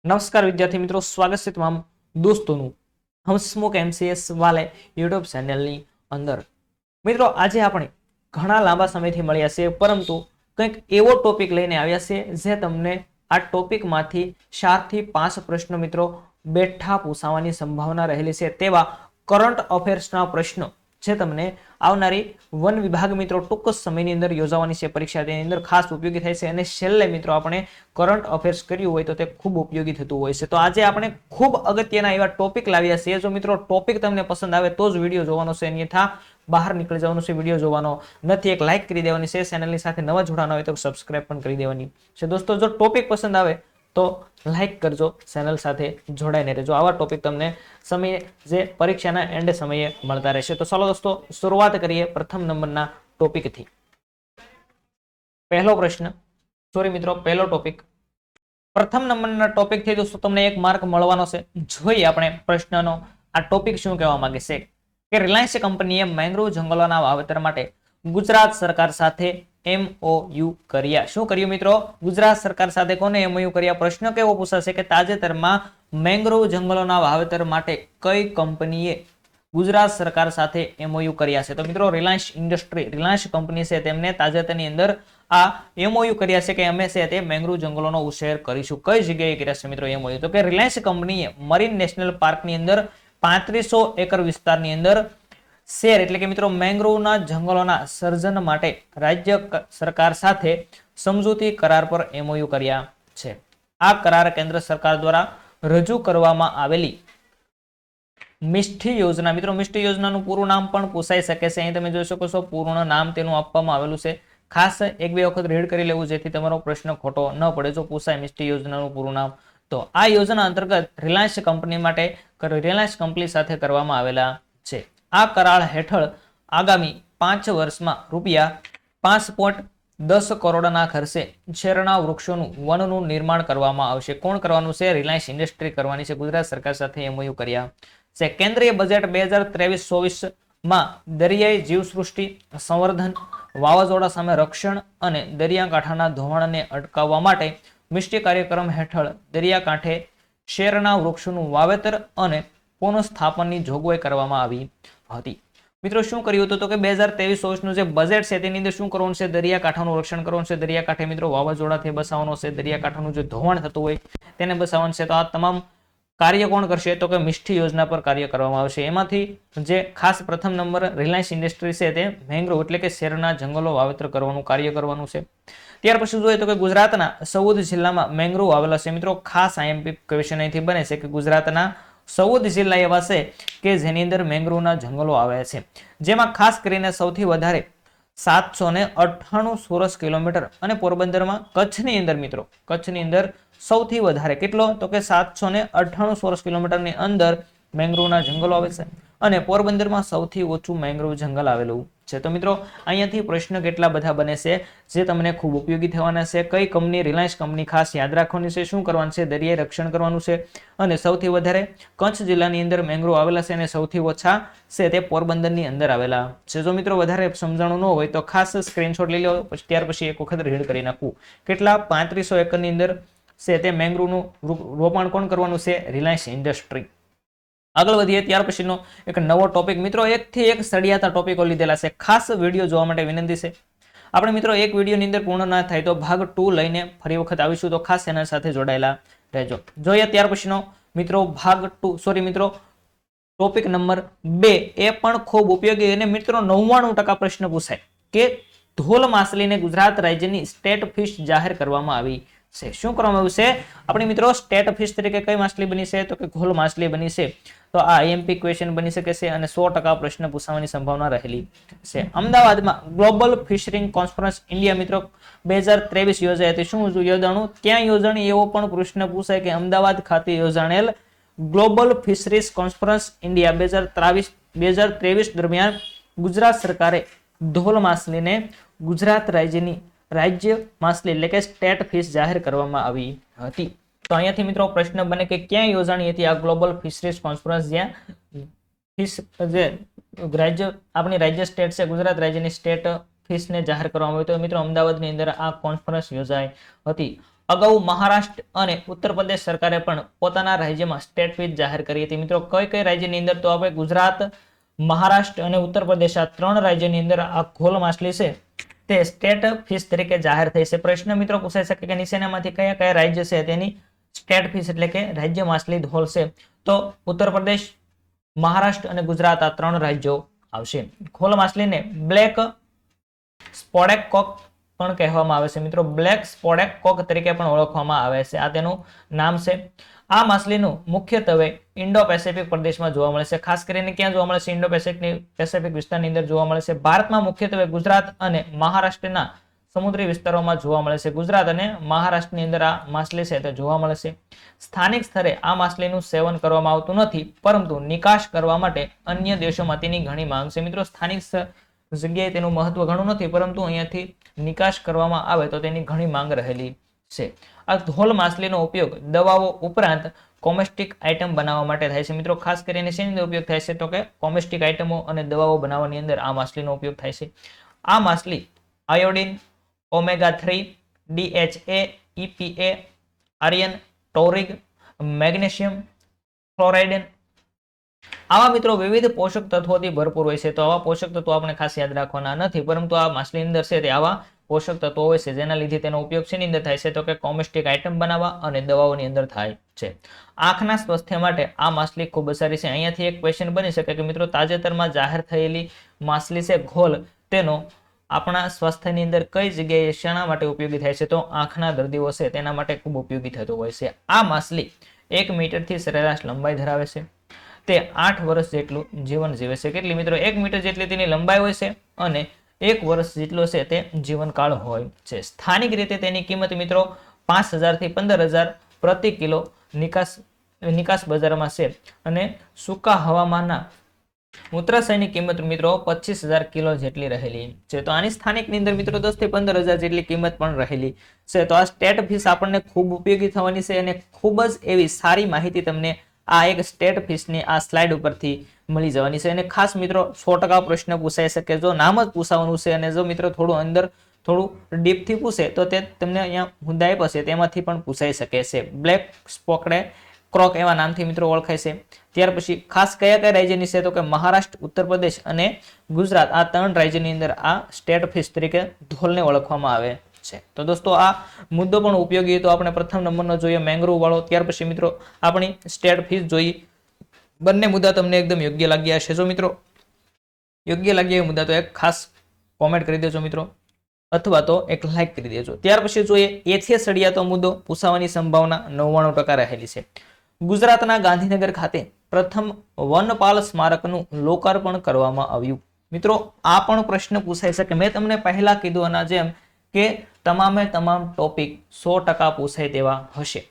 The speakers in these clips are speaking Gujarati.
नमस्कार विद्यार्थी मित्रों, स्वागत है तमाम दोस्तों हंसमुख एमसीएस वाले यूट्यूब चैनल ની અંદર। મિત્રો આજે આપણે ઘણા લાંબા સમયથી મળ્યા છે, પરંતુ કંઈક એવો ટોપિક લઈને આવ્યા છે જે તમને આ ટોપિકમાંથી 4 થી 5 પ્રશ્નો મિત્રો બેઠા પૂછાવાની સંભાવના રહેલી છે તેવા કરંટ અફેર્સના પ્રશ્નો જે તમને આવનારી વન વિભાગ મિત્રો ટૂંક સમયની અંદર યોજાવાની છે પરીક્ષા, તેની અંદર ખાસ ઉપયોગી થાય છે અને છેલ્લે મિત્રો આપણે કરંટ અફેર્સ કર્યું હોય તો તે ખૂબ ઉપયોગી થતું હોય છે। તો આજે આપણે ખૂબ અગત્યના એવા ટોપિક લાવ્યા છીએ। જો મિત્રો ટોપિક તમને પસંદ આવે તો જ વિડીયો જોવાનો છે, અન્યથા બહાર નીકળી જવાનું છે, વિડીયો જોવાનો નથી। એક લાઈક કરી દેવાની છે, ચેનલની સાથે નવા જોડાના હોય તો સબસ્ક્રાઇબ પણ કરી દેવાની છે। દોસ્તો જો ટોપિક પસંદ આવે તો લાઈક કરજો, ચેનલ સાથે જોડાઈને રહેજો। આવા ટોપિક તમને સમયે જે પરીક્ષાના એન્ડ સમયે મળતા રહેશે। તો ચાલો દોસ્તો શરૂઆત કરીએ પ્રથમ નંબરના ટોપિકથી। પહેલો પ્રશ્ન, સોરી મિત્રો પહેલો ટોપિક, પ્રથમ નંબરના ટોપિકથી દોસ્તો તમને 1 માર્ક મળવાનો છે। જોઈએ આપણે પ્રશ્નનો આ ટોપિક શું કહેવા માંગે છે કે રિલાયન્સ કંપનીએ મેંગ્રોવ જંગલોના વાવેતર માટે ગુજરાત સરકાર સાથે MOU કર્યા। શું કર્યું મિત્રો? ગુજરાત સરકાર સાથે કોને MOU કર્યા? પ્રશ્ન કેવો પૂછાશે કે તાજેતરમાં મેંગ્રોવ જંગલોના વાવેતર માટે કઈ કંપનીએ ગુજરાત સરકાર સાથે MOU કર્યા છે? તો મિત્રો રિલાયન્સ ઇન્ડસ્ટ્રી, રિલાયન્સ કંપની છે, તેમને તાજેતરની અંદર આ MOU કર્યા છે કે અમે છે તે મેંગ્રોવ જંગલોનો ઉછેર કરીશું। કઈ જગ્યાએ કર્યા છે મિત્રો MOU? તો કે રિલાયન્સ કંપનીએ મરીન નેશનલ પાર્કની અંદર 3500 એકર વિસ્તારની અંદર શેર એટલે કે મિત્રો મેંગ્રોવના જંગલોના સર્જન માટે રાજ્ય સરકાર સાથે સમજૂતી કરાર પર MOU કર્યા છે। આ કરાર કેન્દ્ર સરકાર દ્વારા રજૂ કરવામાં આવેલી મિષ્ઠી યોજના, મિત્રો મિષ્ઠી યોજનાનું પૂરું નામ પણ પૂછાઈ શકે છે। અહીં તમે જોઈ શકો છો પૂર્ણ નામ તેનું આપવામાં આવેલું છે। ખાસ 1-2 વખત રીડ કરી લેવું જેથી તમારો પ્રશ્ન ખોટો ન પડે જો પૂછાય મિષ્ઠી યોજનાનું પૂરું નામ। તો આ યોજના અંતર્ગત રિલાયન્સ કંપની માટે રિલાયન્સ કંપની સાથે કરવામાં આવેલા છે। આ કરાર હેઠળ આગામી 5 વર્ષમાં ₹5.10 કરોડના ખર્ચે શેરના વૃક્ષોનું વનનું નિર્માણ કરવામાં આવશે। કોણ કરવાનું છે? રિલાયન્સ ઇન્ડસ્ટ્રી કરવાની છે। ગુજરાત સરકાર સાથે MOU કર્યા છે। કેન્દ્રીય બજેટ 2023-24 માં દરિયાઈ જીવસૃષ્ટિ સંવર્ધન, વાવાઝોડા સામે રક્ષણ અને દરિયાકાંઠાના ધોવાણને અટકાવવા માટે મિષ્ટી કાર્યક્રમ હેઠળ દરિયાકાંઠે શેરના વૃક્ષોનું વાવેતર અને પુનઃસ્થાપનની જોગવાઈ કરવામાં આવી હતી। મિત્રો શું કર્યું હતું? તો કે 2023-24 નું જે બજેટ છે તેની અંદર શું કરવાનું છે? દરિયાકાંઠાનું રક્ષણ કરવાનું છે, દરિયાકાંઠે મિત્રો વાવાઝોડાથી બચાવવાનો છે, દરિયાકાંઠાનું જે ધોવાણ થતું હોય તેને બચાવવાનું છે। તો આ તમામ કાર્ય કોણ કરશે? તો કે મિષ્ઠી યોજના પર કાર્ય કરવામાં આવશે। એમાંથી જે ખાસ પ્રથમ નંબર રિલાયન્સ ઇન્ડસ્ટ્રી છે તે મેંગ્રોવ એટલે કે શેરના જંગલો વાવેતર કરવાનું કાર્ય કરવાનું છે। ત્યાર પછી જોઈએ તો કે ગુજરાતના 14 જિલ્લામાં મેંગ્રોવ આવેલા છે। મિત્રો ખાસ IMP ક્વેશ્ચન અહીંથી બને છે કે ગુજરાતના 14 જિલ્લા એવા છે કે જેની અંદર મેંગ્રોવના જંગલો આવે છે, જેમાં ખાસ કરીને સૌથી વધારે 798 ચોરસ કિલોમીટર અને પોરબંદરમાં કચ્છની અંદર મિત્રો કચ્છની અંદર સૌથી વધારે કેટલો? તો કે 798 ચોરસ કિલોમીટરની અંદર મેંગ્રોવના જંગલો આવે છે અને પોરબંદરમાં સૌથી ઓછું મેંગ્રોવ જંગલ આવેલું છે। તો મિત્રો અહીંયાથી પ્રશ્ન કેટલા બધા બને છે જે તમને ખૂબ ઉપયોગી થવાના છે। કઈ કંપની? રિલાયન્સ કંપની ખાસ યાદ રાખવાની છે। શું કરવાનું છે? દરિયાઈ રક્ષણ કરવાનું છે અને સૌથી વધારે કચ્છ જિલ્લાની અંદર મેંગ્રોવ આવેલા છે અને સૌથી ઓછા છે તે પોરબંદરની અંદર આવેલા છે। જો મિત્રો વધારે સમજાણું ન હોય તો ખાસ સ્ક્રીનશોટ લઈ લો, ત્યાર પછી એક વખત રીડ કરી નાખવું। કેટલા? 3500 એકરની અંદર છે તે મેંગ્રોવનું રોપણ કોણ કરવાનું છે? Reliance industry. આગળ વધીએ ત્યાર પછીનો એક નવો ટોપિક, મિત્રો 1 થી 1 સડિયાતા ટોપિકો લીધેલા છે। ખાસ વિડીયો જોવા માટે વિનંતી છે। આપણે મિત્રો એક વિડીયોની અંદર પૂર્ણ ના થાય તો ભાગ 2 લઈને ફરી વખત આવીશું, તો ખાસ એના સાથે જોડાયેલા રહેજો। જોઈએ ત્યાર પછીનો મિત્રો ભાગ 2, સોરી મિત્રો ટોપિક નંબર 2, એ પણ ખૂબ ઉપયોગી અને મિત્રો 99% પ્રશ્ન પૂછાય કે ધોલ માછલીને ગુજરાત રાજ્યની સ્ટેટ ફિશ જાહેર કરવામાં આવી છે। શું કરવામાં આવ્યું છે? આપણી મિત્રો સ્ટેટ ફિશ તરીકે કઈ માછલી બની છે? તો કે ઘોલ માછલી બની છે। તો આ IMP ક્વેશ્ચન બની શકે છે અને 100% પ્રશ્ન પૂછવાની સંભાવના રહેલી છે। અમદાવાદમાં ગ્લોબલ ફિશરિંગ કોન્ફરન્સ ઇન્ડિયા મિત્રો 2023 યોજાઈ હતી। શું યોજાણું? ક્યાં યોજાણી એવો પણ પ્રશ્ન પૂછાય કે અમદાવાદ ખાતે યોજાણેલ ગ્લોબલ ફિશરીઝ કોન્ફરન્સ ઇન્ડિયા 2023 દરમિયાન ગુજરાત સરકારે ધોલ માછલીને ગુજરાત રાજ્યની રાજ્ય માછલી એટલે કે સ્ટેટ ફિશ જાહેર કરવામાં આવી હતી। તો અહીંયાથી મિત્રો પ્રશ્ન બને કે ક્યાં યોજાણી હતી આ ગ્લોબલ ફિશરીઝ કોન્ફરન્સ, જ્યાં ફિશ જે રાજ્ય આપણી રાજ્ય સ્ટેટ છે ગુજરાત રાજ્યની સ્ટેટ ફિશને જાહેર કરવામાં આવી? તો મિત્રો અમદાવાદની અંદર આ કોન્ફરન્સ યોજાઈ હતી। અગાઉ મહારાષ્ટ્ર અને ઉત્તર પ્રદેશ સરકારે પણ પોતાના રાજ્યમાં સ્ટેટ ફીસ જાહેર કરી હતી મિત્રો. કઈ કઈ રાજ્યની અંદર? તો આપણે ગુજરાત, મહારાષ્ટ્ર અને ઉત્તર પ્રદેશ આ 3 રાજ્યની અંદર આ ઘોલ માછલી છે તે સ્ટેટ ફીસ તરીકે જાહેર થઈ છે. પ્રશ્ન મિત્રો પૂછાઈ શકે કે નીચેનામાંથી કયા કયા રાજ્ય છે તેની સ્ટેટ ફીસ એટલે કે રાજ્ય માછલી ધોલ છે? તો ઉત્તર પ્રદેશ, મહારાષ્ટ્ર અને ગુજરાત આ 3 રાજ્યો આવશે. ઘોલ માછલીને બ્લેક સ્પોડેક કોક પણ કહેવામાં આવે છે મિત્રો. બ્લેક સ્પોડેક કોક તરીકે પણ ઓળખવામાં આવે છે. આ તેનું નામ છે. આ માછલીનું મુખ્યત્વે ઇન્ડો પેસિફિક પ્રદેશમાં જોવા મળે છે. ખાસ કરીને ક્યાં જોવા મળે છે? ઇન્ડો પેસિફિક વિસ્તારની અંદર જોવા મળે છે. ભારતમાં મુખ્યત્વે ગુજરાત અને મહારાષ્ટ્રના સમુદ્રી વિસ્તારોમાં જોવા મળે છે. ગુજરાત અને મહારાષ્ટ્રની અંદર આ માછલી છે તે જોવા મળે છે. સ્થાનિક સ્તરે આ માછલીનું સેવન કરવામાં આવતું નથી, પરંતુ નિકાસ કરવા માટે અન્ય દેશોમાં તેની ઘણી માંગ છે. મિત્રો સ્થાનિક જગ્યાએ તેનું મહત્વ ઘણું નથી, પરંતુ અહીંયાથી નિકાસ કરવામાં આવે તો તેની ઘણી માંગ રહેલી છે. આ ધોલ માછલીનો ઉપયોગ દવાઓ ઉપરાંત કોમેસ્ટિક આઇટમ બનાવવા માટે થાય છે. મિત્રો ખાસ કરીને શેની અંદર ઉપયોગ થાય છે? તો કે કોમેસ્ટિક આઇટમો અને દવાઓ બનાવવાની અંદર આ માછલીનો ઉપયોગ થાય છે. આ માછલી iodine, omega 3, DHA, EPA, iron, ટોરિક, મેગ્નેશિયમ, ફ્લોરાઇડ આવા મિત્રો વિવિધ પોષક તત્વોથી ભરપૂર હોય છે. તો આવા પોષક તત્વો આપણે ખાસ યાદ રાખવાના નથી, પરંતુ આ માછલીની અંદર છે તે આવા પોષક તત્વો હોય છે જેના લીધે તેનો ઉપયોગ શેની અંદર થાય છે? તો કે કોમેસ્ટિક આઇટમ બનાવવા અને દવાઓની અંદર થાય છે. આંખના સ્વાસ્થ્ય માટે આ માછલી ખૂબ સારી છે. અહીંયાથી એક ક્વેશ્ચન બની શકે કે મિત્રો તાજેતરમાં જાહેર થયેલી માછલી છે ઘોલ, તેનો આપણા સ્વાસ્થ્યની અંદર કઈ જગ્યાએ શાના માટે ઉપયોગી થાય છે? તો આંખના દર્દીઓ છે તેના માટે ખૂબ ઉપયોગી થતું હોય છે. આ માછલી 1 મીટરથી સરેરાશ લંબાઈ ધરાવે છે. તે 8 વર્ષ જેટલું જીવન જીવે છે. કેટલી મિત્રો? 1 મીટર જેટલી તેની લંબાઈ હોય છે અને 1 વર્ષ જેટલો છે તે જીવનકાળ હોય છે. સ્થાનિક રીતે તેની કિંમત મિત્રો 5,000 થી 15,000 પ્રતિ કિલો નિકાસ બજારમાં છે અને સૂકા હવામાનના મૂત્રાશયની કિંમત મિત્રો 25,000 કિલો જેટલી રહેલી છે. તો આની સ્થાનિકની અંદર મિત્રો 10 થી 15,000 જેટલી કિંમત પણ રહેલી છે. તો આ સ્ટેટ ફીસ આપણને ખૂબ ઉપયોગી થવાની છે અને ખૂબ જ એવી સારી માહિતી તમને આ એક સ્ટેટ ફીસની આ સ્લાઇડ ઉપરથી મળી જવાની છે. અને ખાસ મિત્રો 100% પ્રશ્ન પૂછાઈ શકે. જો નામ જ પૂછવાનું છે અને જો મિત્રો થોડું અંદર થોડું ડીપથી પૂછે તો તે તમને અહીંયા મુદ્દા આપ્યા છે તેમાંથી પણ પૂછાઈ શકે છે. બ્લેક સ્પોકડે ક્રોક એવા નામથી મિત્રો ઓળખાય છે. ત્યાર પછી ખાસ કયા કયા રાજ્યની છે? તો કે મહારાષ્ટ્ર, ઉત્તર પ્રદેશ અને ગુજરાત આ 3 રાજ્યની અંદર આ સ્ટેટ ફીસ તરીકે ધોલને ઓળખવામાં આવે છે. તો દોસ્તો આ મુદ્દો પણ ઉપયોગી હતો. આપણે પ્રથમ નંબરનો જોઈએ મેંગ્રોવ વાળો. ત્યાર પછી મિત્રો આપણી સ્ટેટ ફીસ જોઈ. બંને મુદ્દા તમને એકદમ યોગ્ય લાગ્યા છે? જો મિત્રો યોગ્ય લાગ્યા એ મુદ્દા તો એક ખાસ કોમેન્ટ કરી દેજો મિત્રો, અથવા તો એક લાઈક કરી દેજો. ત્યાર પછી જોઈએ એથિયસ સળિયાતો મુદ્દો પૂછાવાની સંભાવના 99% રહેલી છે. ગુજરાતના ગાંધીનગર ખાતે પ્રથમ વનપાલ સ્મારકનું લોકાર્પણ કરવામાં આવ્યું. મિત્રો આ પણ પ્રશ્ન પૂછાઈ શકે. મેં તમને પહેલા કીધું એના જેમ કે તમામે તમામ ટોપિક 100% પૂછાય તેવા હશે.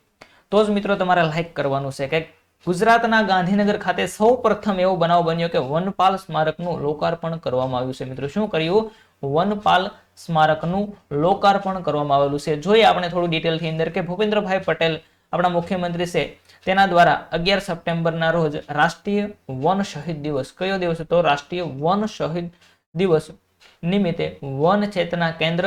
તો જ મિત્રો તમારે લાઈક કરવાનું છે કે ગુજરાતના ગાંધીનગર ખાતે સૌ પ્રથમ એવો બનાવ બન્યો કે વનપાલ સ્મારકનું લોકાર્પણ કરવામાં આવ્યું છે. મિત્રો શું કર્યું? વનપાલ સ્મારકનું લોકાર્પણ કરવામાં આવેલું છે. જોઈએ આપણે થોડું ડિટેલથી અંદર કે ભૂપેન્દ્રભાઈ પટેલ આપણા મુખ્યમંત્રી છે તેના દ્વારા 11 સપ્ટેમ્બરના રોજ રાષ્ટ્રીય વન શહીદ દિવસ, કયો દિવસ હતો? રાષ્ટ્રીય વન શહીદ દિવસ નિમિત્તે વન ચેતના કેન્દ્ર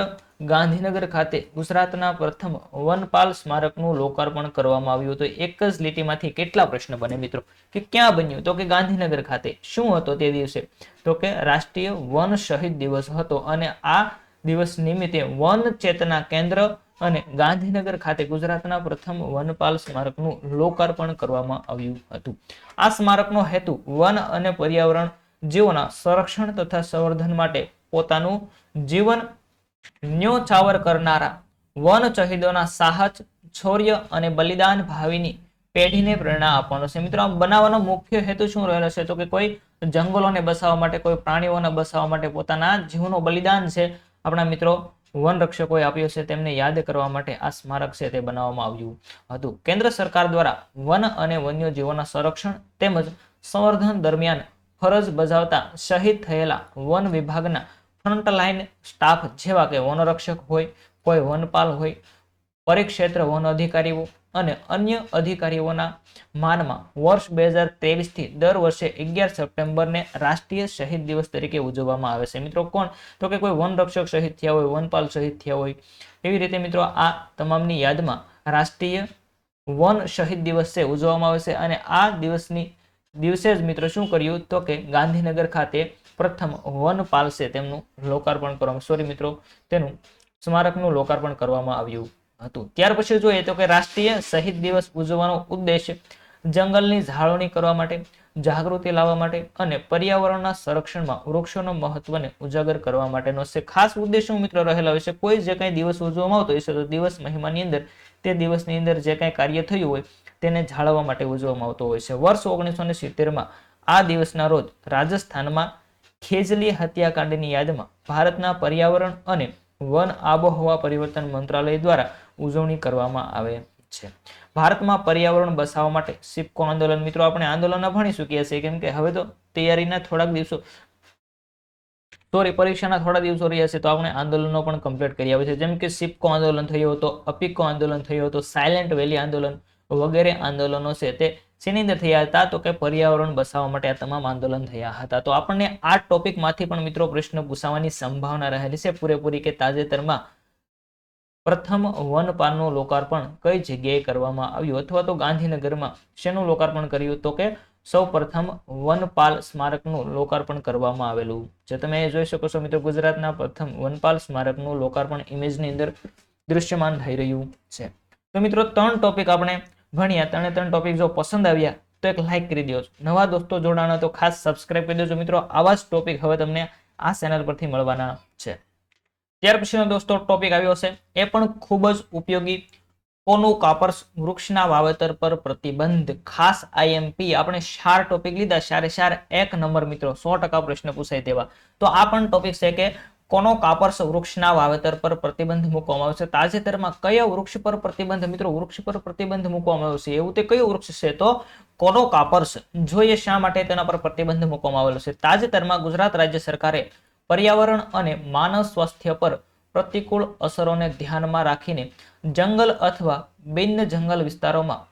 ગાંધીનગર ખાતે ગુજરાતના પ્રથમ વનપાલ સ્મારકનું લોકાર્પણ કરવામાં આવ્યું હતું. એક જ લીટીમાંથી કેટલા પ્રશ્ન બને મિત્રો? કે ક્યાં બન્યું? તો કે ગાંધીનગર ખાતે. શું હતો તે દિવસે? તો કે રાષ્ટ્રીય વન શહીદ દિવસ હતો અને આ દિવસ નિમિત્તે વન ચેતના કેન્દ્ર અને ગાંધીનગર ખાતે ગુજરાતના પ્રથમ વનપાલ સ્મારકનું લોકાર્પણ કરવામાં આવ્યું હતું. આ સ્મારકનો હેતુ વન અને પર્યાવરણ જીવોના સંરક્ષણ તથા સંવર્ધન માટે પોતાનું જીવન ન્યોછાવર કરનારા વન શહીદોના સાહસ, શૌર્ય અને બલિદાન ભાવિની પેઢીને પ્રેરણા આપવાનો છે. મિત્રો આ બનાવવાનો મુખ્ય હેતુ શું રહેલો છે? તો કે કોઈ જંગલોને બચાવવા માટે, કોઈ પ્રાણીઓને બચાવવા માટે પોતાના જીવનું બલિદાન છે આપણા મિત્રો વન રક્ષકોએ આપ્યું છે, તેમને યાદ કરવા માટે આ સ્મારક છે તે બનાવવામાં આવ્યું હતું. કેન્દ્ર સરકાર દ્વારા વન અને વન્યજીવોના સંરક્ષણ તેમજ સંવર્ધન દરમિયાન ફરજ બજાવતા શહીદ થયેલા વન વિભાગના ફ્રન્ટલાઇન સ્ટાફ જેવા કે વનરક્ષક હોય, કોઈ વનપાલ હોય, પરિક્ષેત્ર વન અધિકારીઓ, અને અન્ય અધિકારીઓના માનમાં વર્ષ 2023 થી દર વર્ષે 11 સપ્ટેમ્બરને રાષ્ટ્રીય શહીદ દિવસ તરીકે ઉજવવામાં આવે છે મિત્રો. કોણ? તો કે કોઈ વન રક્ષક શહીદ થયા હોય, વનપાલ શહીદ થયા હોય, એવી રીતે મિત્રો આ તમામની યાદમાં રાષ્ટ્રીય વન શહીદ દિવસ છે ઉજવવામાં આવે છે. અને આ દિવસે જ મિત્રો શું કર્યું તો કે ગાંધીનગર ખાતે પ્રથમ વનપાલ છે તેમનું લોકાર્પણ કરવામાં, સોરી મિત્રો, તેનું સ્મારકનું લોકાર્પણ કરવામાં આવ્યું હતું. ત્યાર પછી જોઈએ તો કે રાષ્ટ્રીય શહીદ દિવસ ઉજવવાનો ઉદ્દેશ જંગલની જાળવણી કરવા માટે, જાગૃતિ લાવવા માટે અને પર્યાવરણના સંરક્ષણમાં વૃક્ષોના મહત્વને ઉજાગર કરવા માટેનો છે. ખાસ ઉદ્દેશ શું મિત્રો રહેલા હોય છે? કોઈ જે કંઈ દિવસ ઉજવવામાં આવતો હોય છે તો દિવસ મહિમાની અંદર તે દિવસની અંદર જે કંઈ કાર્ય થયું હોય તેને જાળવવા માટે ઉજવવામાં આવતો હોય છે. વર્ષ 1970માં આ દિવસના રોજ રાજસ્થાનમાં ખેજલી હત્યાકાંડની યાદમાં ભારતના પર્યાવરણ અને વન આબોહવા પરિવર્તન મંત્રાલય દ્વારા ઉજવણી કરવામાં આવે છે. ભારતમાં પર્યાવરણ બચાવવા માટે સિપકો આંદોલન, મિત્રો આપણે આંદોલન ભણી ચૂક્યા છીએ કેમ કે હવે તો તૈયારીના થોડાક દિવસો, પરીક્ષાના થોડા દિવસો રહ્યા છે તો આપણે આંદોલનો પણ કમ્પ્લીટ કરી આવે છે. જેમ કે સિપકો આંદોલન થયો હતો, અપિકો આંદોલન થયો હતો, સાયલેન્ટ વેલી આંદોલન વગેરે આંદોલનો છે તે શેની અંદર થયા હતા તો કે પર્યાવરણ બચાવવા માટે આ તમામ આંદોલન થયા હતા. તો આપણને આ ટોપિકમાંથી પણ મિત્રો પ્રશ્ન પૂછાવાની સંભાવના રહેલી છે પૂરેપૂરી કે તાજેતરમાં પ્રથમ વનપાલનું લોકાર્પણ કઈ જગ્યાએ કરવામાં આવ્યું, અથવા તો ગાંધીનગરમાં શેનું લોકાર્પણ કર્યું તો કે સૌ પ્રથમ વનપાલ સ્મારકનું લોકાર્પણ કરવામાં આવેલું છે. તમે જોઈ શકો છો મિત્રો ગુજરાતના પ્રથમ વનપાલ સ્મારકનું લોકાર્પણ ઇમેજની અંદર દૃશ્યમાન થઈ રહ્યું છે. તો મિત્રો 3 ટોપિક આપણે ભણ્યા. 3 ટોપિક જો પસંદ આવ્યા તો એક લાઈક કરી દો. નવા દોસ્તો જોડાણા તો ખાસ સબસ્ક્રાઇબ કરી દેજો મિત્રો. આવા જ ટોપિક હવે તમને આ ચેનલ પરથી મળવાના છે. ત્યાર પછીનો દોસ્તો ટોપિક આવ્યો છે એ પણ ખૂબ જ ઉપયોગી, કોનોકાપર્સ વૃક્ષના વાવેતર પર પ્રતિબંધ. ખાસ આઈએમપી આપણે 4 ટોપિક લીધા, 4 નંબર મિત્રો, 100% પ્રશ્ન પૂછાય તેવા. તો આ પણ ટોપિક છે કે કોનોકાપર્સ વૃક્ષના વાવેતર પર પ્રતિબંધ મૂકવામાં આવે છે. તાજેતરમાં કયા વૃક્ષ પર પ્રતિબંધ મિત્રો? વૃક્ષ પર પ્રતિબંધ મૂકવામાં આવ્યો છે. એવું તે કયું વૃક્ષ છે? તો કોનોકાપર્સ. જોઈએ શા માટે તેના પર પ્રતિબંધ મૂકવામાં આવેલો છે. તાજેતરમાં ગુજરાત રાજ્ય સરકારે પર્યાવરણ અને માનવ સ્વાસ્થ્ય પર પ્રતિકૂળ અસરોને ધ્યાનમાં રાખીને જંગલ અથવા બિન જંગલ વિસ્તારોમાં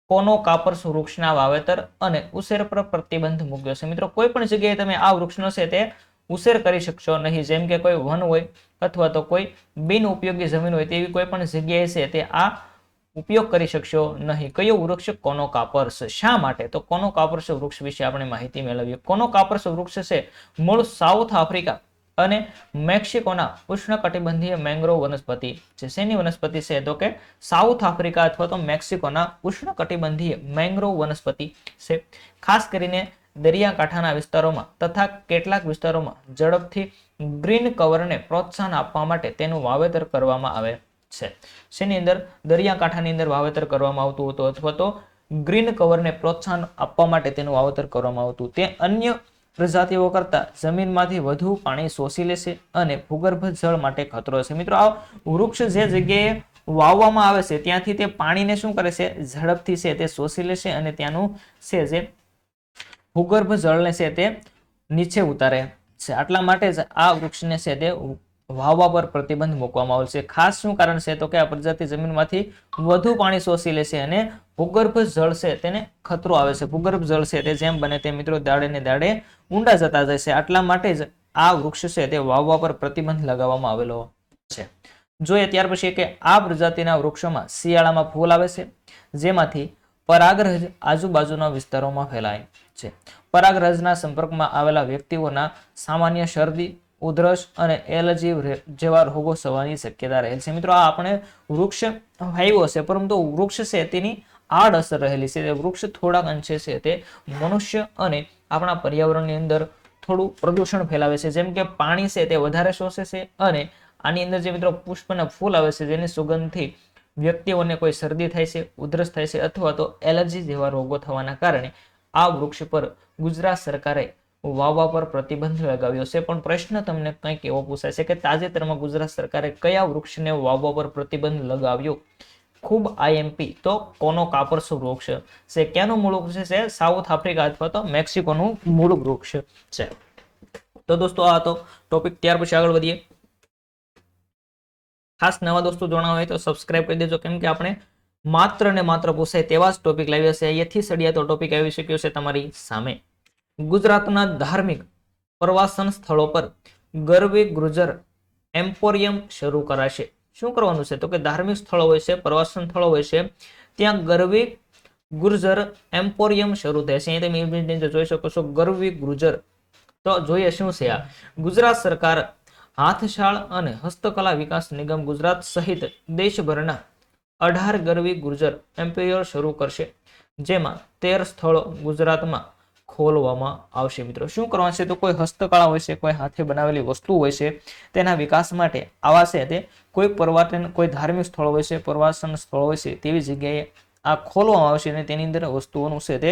કોનોકાપર્સ વૃક્ષના વાવેતર અને ઉછેર પર પ્રતિબંધ મૂક્યો છે. મિત્રો કોઈ પણ જગ્યાએ તમે આ વૃક્ષનો છે તે ઉછેર કરી શકશો નહીં. જેમ કે કોઈ વન હોય અથવા તો કોઈ બિન ઉપયોગી જમીન હોય તેવી કોઈ પણ જગ્યાએ છે તે આ ઉપયોગ કરી શકશો નહીં. કયો વૃક્ષ? કોનોકાપર્સ. શા માટે? તો કોનોકાપર્સ વૃક્ષ વિશે આપણે માહિતી મેળવીએ. કોનોકાપર્સ વૃક્ષ છે મૂળ સાઉથ આફ્રિકા અને મેક્સિકોના ઉષ્ણકટિબંધીય મેંગ્રોવ વનસ્પતિ છે. શેની વનસ્પતિ છે? તો કે સાઉથ આફ્રિકા અથવા તો મેક્સિકોના ઉષ્ણકટિબંધીય મેંગ્રોવ વનસ્પતિ છે. ખાસ કરીને દરિયાકાંઠાના વિસ્તારોમાં તથા કેટલાક વિસ્તારોમાં ઝડપથી ગ્રીન કવરને પ્રોત્સાહન આપવા માટે તેનું વાવેતર કરવામાં આવે છે. શેની અંદર? દરિયાકાંઠાની અંદર વાવેતર કરવામાં આવતું હતું, અથવા તો ગ્રીન કવરને પ્રોત્સાહન આપવા માટે તેનું વાવેતર કરવામાં આવતું. તે અન્ય પ્રજાતિઓ કરતા જમીનમાંથી વધુ પાણી શોષી લેશે અને ભૂગર્ભ જળ માટે ખતરો છે. મિત્રો આ વૃક્ષ જે જગ્યાએ વાવવામાં આવે છે ત્યાંથી તે પાણીને શું કરે છે? ઝડપથી છે તે શોષી લેશે અને ત્યાંનું છે જે ભૂગર્ભ જળને છે તે નીચે ઉતારે છે. આટલા માટે જ આ વૃક્ષને છે તે વાવવા પર પ્રતિબંધ મૂકવામાં આવેલ છે. ખાસ શું કારણ છે? તો કે આ પ્રજાતિ જમીનમાંથી વધુ પાણી શોષી લેશે અને ભૂગર્ભ જળ છે તેને ખતરો આવે છે. ભૂગર્ભ જળ છે તે જેમ બને તે મિત્રો દાડે ને દાડે ઊંડા જતા જાય છે. આટલા માટે જ આ વૃક્ષ છે તે વાવવા પર પ્રતિબંધ લગાવવામાં આવેલો છે. જોઈએ ત્યાર પછી કે આ પ્રજાતિના વૃક્ષોમાં શિયાળામાં ફૂલ આવે છે, જેમાંથી પરાગરજ આજુબાજુના વિસ્તારોમાં ફેલાય છે. પરાગરજના સંપર્કમાં આવેલા વ્યક્તિઓના સામાન્ય શરદી, ઉધરસ અને એલર્જી જેવા રોગો થવાની શક્યતા રહે છે. મિત્રો આ આપણે વૃક્ષ વાવ્યો છે પરંતુ વૃક્ષ છે તેની આડઅસર રહેલી છે. વૃક્ષ થોડાક અંશે છે તે મનુષ્ય અને આપણા પર્યાવરણની અંદર થોડું પ્રદૂષણ ફેલાવે છે. જેમ કે પાણી છે તે વધારે શોષે છે અને આની અંદર જે મિત્રો પુષ્પના ફૂલ આવે છે જેની સુગંધથી વ્યક્તિઓને કોઈ શરદી થાય છે, ઉધરસ થાય છે અથવા તો એલર્જી જેવા રોગો થવાના કારણે આ વૃક્ષ પર ગુજરાત સરકારે વાવવા પર પ્રતિબંધ લગાવ્યો છે. પણ પ્રશ્ન તમને કંઈક એવો પૂછાય છે કે તાજેતરમાં ગુજરાત સરકારે કયા વૃક્ષને વાવવા પર પ્રતિબંધ લગાવ્યો? ખૂબ આઈએમપી. તો કોનોકાપર્સ વૃક્ષ છે. ક્યાંનું મૂળ વૃક્ષ છે? સાઉથ આફ્રિકા અથવા તો મેક્સિકોનું મૂળ વૃક્ષ છે. તો દોસ્તો આ હતો ટોપિક. ત્યાર પછી આગળ વધીએ. ખાસ નવા દોસ્તો જોડાવા હોય તો સબસ્ક્રાઇબ કરી દેજો, કેમ કે આપણે માત્ર ને માત્ર પૂછાય તેવા જ ટોપિક લાવ્યા છે. અહીંયાથી સળિયાતો ટોપિક આવી શક્યો છે તમારી સામે. ગુજરાતના ધાર્મિક પ્રવાસન સ્થળો પર ગરવી ગુર્જર એમ્પોરિયમ શરૂ કરાશે. શું કરવાનું છે? તો કે ધાર્મિક સ્થળો હોય છે, પ્રવાસન સ્થળો હોય છે, ત્યાં ગરવી ગુર્જર એમ્પોરિયમ શરૂ થશે. અહીં તમે ઇમેજ જોઈ શકો છો, ગરવી ગુર્જર. તો જોઈએ શું છે આ. ગુજરાત સરકાર હાથશાળ અને હસ્તકલા વિકાસ નિગમ ગુજરાત સહિત દેશભરના 18 ગરવી ગુર્જર એમ્પોરિયમ શરૂ કરશે, જેમાં 13 સ્થળો ગુજરાતમાં ખોલવામાં આવશે. મિત્રો શું કરવાનું છે? તો કોઈ હસ્તકળા હોય છે, કોઈ હાથે બનાવેલી વસ્તુ હોય છે, તેના વિકાસ માટે આવા છે તે કોઈ પર્યટન, કોઈ ધાર્મિક સ્થળો હોય છે, પ્રવાસન સ્થળો હોય છે, તેવી જગ્યાએ આ ખોલવામાં આવશે અને તેની અંદર વસ્તુઓનું છે તે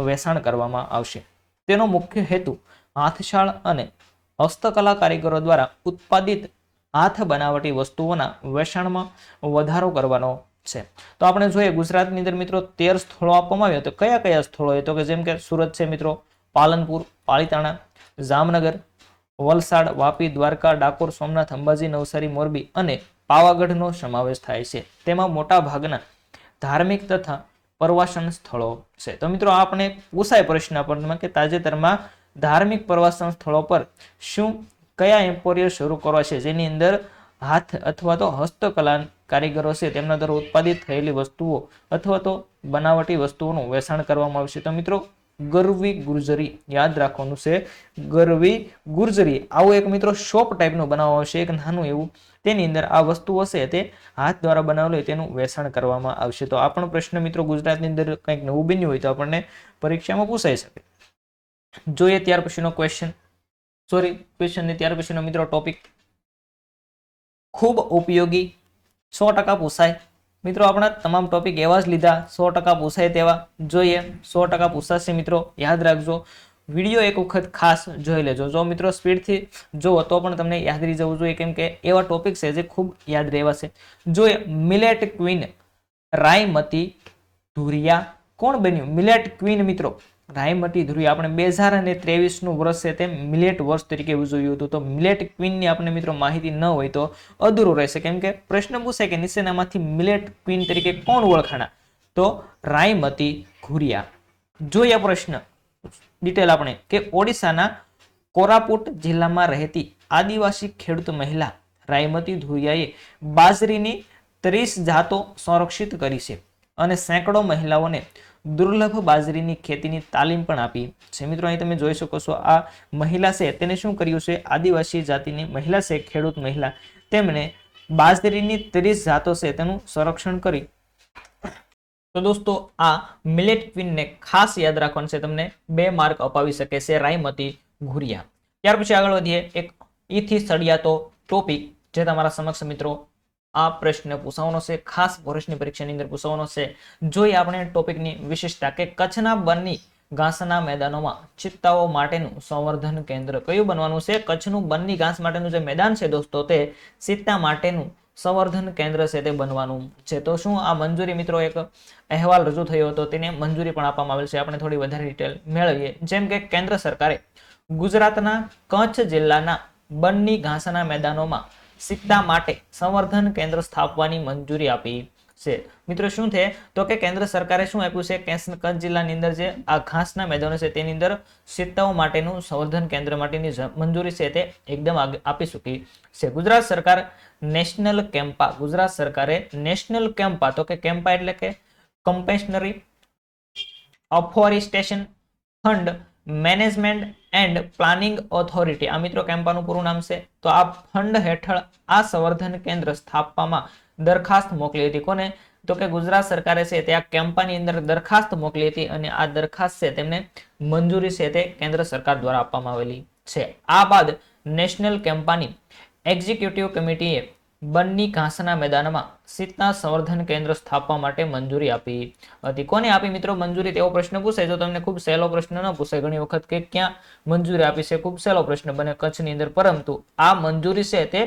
વેચાણ કરવામાં આવશે. તેનો મુખ્ય હેતુ હાથશાળ અને હસ્તકલા કારીગરો દ્વારા ઉત્પાદિત હાથ બનાવટી વસ્તુઓના વેચાણમાં વધારો કરવાનો છે. તો આપણે જોઈએ ગુજરાતની અંદર મિત્રો 13 સ્થળો આપવામાં આવ્યા. તો કયા કયા સ્થળો? તો કે જેમ કે સુરત છે મિત્રો, પાલનપુર, પાલિતાણા, જામનગર, વલસાડ, વાપી, દ્વારકા, ડાકોર, સોમનાથ, અંબાજી, નવસારી, મોરબી અને પાવાગઢનો સમાવેશ થાય છે. તેમાં મોટા ભાગના ધાર્મિક તથા પ્રવાસન સ્થળો છે. તો મિત્રો આપણે પૂછાય પ્રશ્ન આપણને કે તાજેતરમાં ધાર્મિક પ્રવાસન સ્થળો પર શું કયા એમ્પોરિયમ શરૂ કરવા છે, જેની અંદર હાથ અથવા તો હસ્તકલા કારીગરો છે તેમના દ્વારા ઉત્પાદિત થયેલી વસ્તુઓ અથવા તો બનાવટી વસ્તુઓનું વેચાણ કરવામાં આવશે. તો મિત્રો ગરવી ગુર્જરી યાદ રાખવાનું છે. ગરવી ગુર્જરી આવું એક મિત્રો શોપ ટાઈપનું બનાવવામાં આવશે, એક નાનું એવું. તેની અંદર આ વસ્તુઓ છે તે હાથ દ્વારા બનાવેલું તેનું વેચાણ કરવામાં આવશે. તો આ પણ પ્રશ્ન મિત્રો ગુજરાતની અંદર કંઈક નવું બન્યું હોય તો આપણને પરીક્ષામાં પૂછાઈ શકે. જોઈએ ત્યાર પછીનો ક્વેશ્ચન, ક્વેશ્ચન ને ત્યાર પછીનો મિત્રો ટોપિક ખૂબ ઉપયોગી, 100% પૂછાય. મિત્રો આપણા તમામ ટોપિક એવા જ લીધા 100% પૂછાય તેવા. જોઈએ 100% પૂછાશે મિત્રો, યાદ રાખજો. વિડીયો એક વખત ખાસ જોઈ લેજો. જો મિત્રો સ્પીડથી જોવો તો પણ તમને યાદ રહી જવું જોઈએ, કેમ કે એવા ટોપિક છે જે ખૂબ યાદ રહેવા છે. જોઈએ મિલેટ ક્વીન રાયમતી ધુરિયા કોણ બન્યું? મિલેટ ક્વીન મિત્રો રાયમતી ધુરિયા આપણે 2023નું વર્ષ છે તે મિલેટ વર્ષ તરીકે ઉજવ્યું હતું. તો મિલેટ ક્વીનની આપણે મિત્રો માહિતી ન હોય તો અધૂરું રહેશે, કેમ કે પ્રશ્ન પૂછાય કે નીચેનામાંથી મિલેટ ક્વીન તરીકે કોણ ઓળખાણા? તો રાયમતી ધુરિયા. જોઈએ પ્રશ્ન ડિટેલ આપણે કે ઓડિશાના કોરાપુટ જિલ્લામાં રહેતી આદિવાસી ખેડૂત મહિલા રાયમતી ધુરિયાએ બાજરીની 30 જાતો સંરક્ષિત કરી છે અને સેંકડો મહિલાઓને દુર્લભ બાજરીની ખેતીની તાલીમ પણ આપી છે. મિત્રો અહીં તમે જોઈ શકો છો, આ મહિલા છે તેને શું કર્યું છે? આદિવાસી જાતિની મહિલા છે, ખેડૂત મહિલા, તેમણે બાજરીની 30 જાતો છે તેનું સંરક્ષણ કરી. તો દોસ્તો આ મિલેટ ક્વીનને ખાસ યાદ રાખવાનું છે, તમને 2 માર્ક અપાવી શકે છે રાયમતી ધુરિયા. ત્યાર પછી આગળ વધીએ એક ઈથી સળિયાતો ટોપિક જે તમારા સમક્ષ મિત્રો આ પ્રશ્ન પૂછવાનો છે, ખાસ ફોરેસ્ટની પરીક્ષાની અંદર પૂછવાનો છે. જોઈએ આપણે ટોપિકની વિશેષતા કે કચ્છના બન્ની ઘાસના મેદાનોમાં ચિત્તાઓ માટેનું સંવર્ધન કેન્દ્ર કયું બનવાનું છે? કચ્છનું બન્ની ઘાસ માટેનું જે મેદાન છે દોસ્તો તે ચિત્તા માટેનું સંવર્ધન કેન્દ્ર છે તે બનવાનું છે. તો શું આ મંજૂરી મિત્રો એક અહેવાલ રજૂ થયો હતો, તેને મંજૂરી પણ આપવામાં આવેલ છે. આપણે થોડી વધારે ડિટેલ મેળવીએ. જેમ કે કેન્દ્ર સરકારે ગુજરાતના કચ્છ જિલ્લાના બન્ની ઘાસના મેદાનોમાં ચિત્તા માટે સંવર્ધન કેન્દ્ર સ્થાપવાની મંજૂરી આપી છે. મિત્રો શું છે? તો કે કેન્દ્ર સરકારે શું આપ્યું છે? કચ્છ જિલ્લાની અંદર જે આ ઘાસના મેદાનો છે તેની અંદર ચિત્તાઓ માટેનું સંવર્ધન કેન્દ્ર માટેની મંજૂરી છે તે એકદમ આપી ચૂકી છે. ગુજરાત સરકાર નેશનલ કેમ્પા, ગુજરાત સરકારે નેશનલ કેમ્પા, તો કે કેમ્પા એટલે કે compensatory afforestation fund management and planning authority, આ મિત્રો કેમ્પાનું પૂરું નામ છે. તો આ ફંડ હેઠળ આ સંવર્ધન કેન્દ્ર સ્થાપવામાં દરખાસ્ત મોકલી હતી. કોને? તો કે ગુજરાત સરકારે છે તે આ કેમ્પાની અંદર દરખાસ્ત મોકલી હતી અને આ દરખાસ્ત છે તેમને મંજૂરી છે તે કેન્દ્ર સરકાર દ્વારા આપવામાં આવેલી છે. આ બાદ નેશનલ કેમ્પાની એક્ઝિક્યુટિવ કમિટીએ બન્ની ઘાસના મેદાનમાં ચિત્તા સંવર્ધન કેન્દ્ર સ્થાપવા માટે મંજૂરી આપી હતી. કોને આપી મિત્રો મંજૂરી? તેવો પ્રશ્ન પૂછાય તો તમને ખૂબ સહેલો પ્રશ્ન ન પૂછાય ઘણી વખત કે ક્યાં મંજૂરી આપી છે, ખૂબ સહેલો પ્રશ્ન બને કચ્છની અંદર. પરંતુ આ મંજૂરી છે તે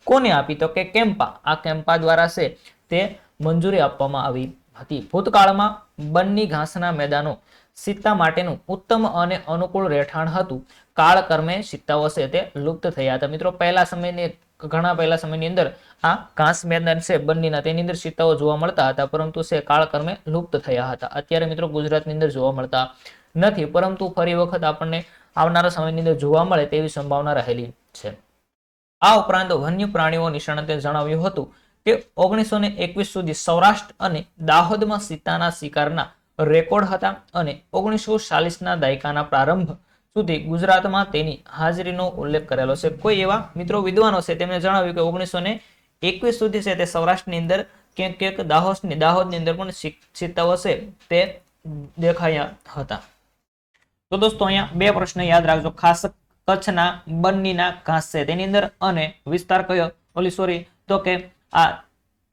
કોને આપી? તો કે કેમ્પા, આ કેમ્પા દ્વારા છે તે મંજૂરી આપવામાં આવી હતી. ભૂતકાળમાં બન્ની ઘાસના મેદાનો ચિત્તા માટેનું ઉત્તમ અને અનુકૂળ રહેઠાણ હતું. કાળક્રમે ચિત્તાઓ છે તે લુપ્ત થયા હતા. મિત્રો પહેલા સમયની ઘણા પહેલા સમયની અંદર આ ઘાસ મેદાન છે બંનેના તેની અંદર ચિત્તાઓ જોવા મળતા હતા, પરંતુ છે કાળક્રમે લુપ્ત થયા હતા. અત્યારે મિત્રો ગુજરાતની અંદર જોવા મળતા નથી, પરંતુ ફરી વખત આપણને આવનારા સમયની અંદર જોવા મળે તેવી સંભાવના રહેલી છે. આ ઉપરાંત વન્ય પ્રાણીઓ નિષ્ણાતે જણાવ્યું હતું કે 1921 સુધી સૌરાષ્ટ્ર અને દાહોદમાં ચિત્તાના શિકારના રેકોર્ડ હતા અને 1940ના દાયકાના પ્રારંભ સુધી ગુજરાતમાં તેની હાજરીનો ઉલ્લેખ કરેલો છે. કોઈ એવા મિત્રો વિદ્વાનો છે તેમણે જણાવ્યું કે 1921 સુધી છે તે સૌરાષ્ટ્રની અંદર ક્યાંક દાહોદની અંદર પણ ચિત્તાઓ છે તે દેખાયા હતા. તો દોસ્તો અહીંયા બે પ્રશ્ન યાદ રાખજો, ખાસ કચ્છના બન્નીના ઘાસ છે તેની અંદર અને વિસ્તાર કયો તો કે આ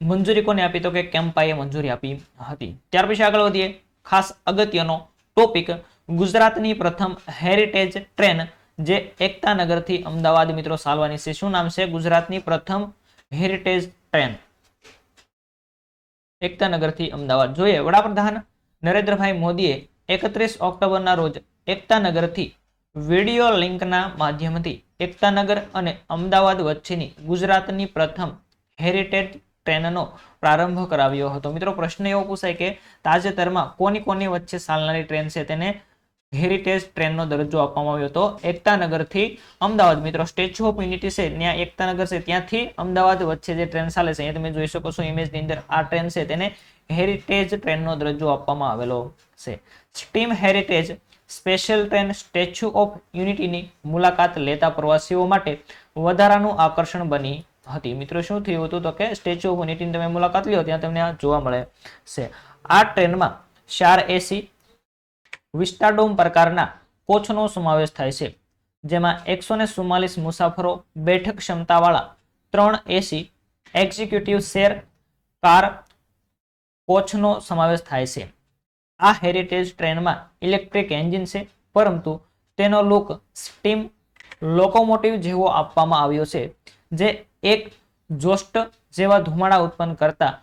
મંજૂરી કોને આપી તો કે કેમ્પાએ મંજૂરી આપી હતી. ત્યાર પછી આગળ વધીએ. ખાસ અગત્યનો ટોપિક, ગુજરાતની પ્રથમ હેરિટેજ ટ્રેન જે એકતાનગરથી અમદાવાદ મિત્રો ચાલવાની છે. શું નામ છે? ગુજરાતની પ્રથમ હેરિટેજ ટ્રેન એકતાનગરથી અમદાવાદ. જોઈએ વડાપ્રધાન નરેન્દ્રભાઈ મોદીએ 31 ઓક્ટોબરના રોજ એકતાનગરથી વિડીયો લિંકના માધ્યમથી એકતાનગર અને અમદાવાદ વચ્ચેની ગુજરાતની પ્રથમ હેરિટેજ ટ્રેનનો પ્રારંભ કરાવ્યો હતો. મિત્રો પ્રશ્ન એવો પૂછાય કે તાજેતરમાં કોની વચ્ચે ચાલનારી ટ્રેન છે તેને હેરિટેજ ટ્રેનનો દરજ્જો આપવામાં આવ્યો હતો? એકતાનગરથી અમદાવાદ. મિત્રો સ્ટેચ્યુ ઓફ યુનિટી છે ત્યાં એકતાનગર છે ત્યાંથી અમદાવાદ વચ્ચે જે ટ્રેન ચાલે છે અહીંયા તમે જોઈ શકો છો ઇમેજની અંદર આ ટ્રેન છે તેને હેરિટેજ ટ્રેનનો દરજ્જો આપવામાં આવેલો છે. Steam heritage special train statue of યુનિટીની મુલાકાત લેતા પ્રવાસીઓ માટે વધારાનું આકર્ષણ બની હતી. મિત્રો શું થયું હતું તો કે સ્ટેચ્યુ ઓફ યુનિટીની તમે મુલાકાત લ્યો ત્યાં તમને આ જોવા મળે છે. આ ટ્રેનમાં 4 એસી વિસ્ટાડોમ પ્રકારના કોચનો સમાવેશ થાય છે, જેમાં 144 મુસાફરો બેઠક ક્ષમતાવાળા 3 એસી એક્ઝિક્યુટિવ શેર કાર કોચનો સમાવેશ થાય છે. આ હેરિટેજ ટ્રેનમાં ઇલેક્ટ્રિક એન્જિન છે, પરંતુ તેનો લુક સ્ટીમ લોકોમોટિવ જેવો આપવામાં આવ્યો છે, જે એક જોસ્ટ જેવા ધુમાડા ઉત્પન્ન કરતા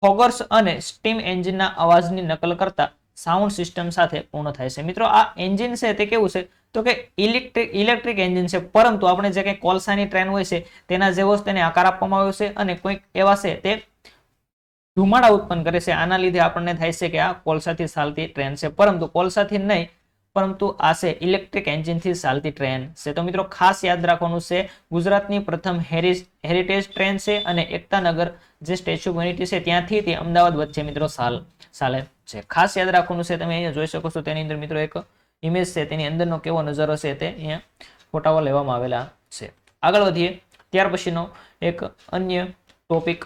ફોગર્સ અને સ્ટીમ એન્જિનના અવાજની નકલ કરતા સાઉન્ડ સિસ્ટમ સાથે પૂર્ણ થાય છે. મિત્રો આ એન્જિન છે તે કેવું છે તો કે ઇલેક્ટ્રિક એન્જિન છે, પરંતુ આપણે જે કંઈ કોલસાની ટ્રેન હોય છે તેના જેવો જ તેને આકાર આપવામાં આવ્યો છે અને કોઈક એવા છે તે ધુમાડા ઉત્પન્ન કરે છે. આના લીધે આપણને થાય છે કે આ કોલસાથી ચાલતી ટ્રેન છે, પરંતુ કોલસાથી નહીં, પરંતુ આ છે ઇલેક્ટ્રિક એન્જિનથી ચાલતી ટ્રેન છે. તો મિત્રો ખાસ યાદ રાખવાનું છે ગુજરાતની પ્રથમ હેરિટેજ ટ્રેન છે અને એકતાનગર જે સ્ટેચ્યુ ઓફ યુનિટી છે ત્યાંથી તે અમદાવાદ વચ્ચે મિત્રો ચાલે છે. ખાસ યાદ રાખવાનું છે. તમે અહીંયા જોઈ શકો છો તેની અંદર મિત્રો એક ઇમેજ છે, તેની અંદરનો કેવો નજારો છે તે અહીંયા ફોટાઓ લેવામાં આવેલા છે. આગળ વધીએ. ત્યાર પછીનો એક અન્ય ટોપિક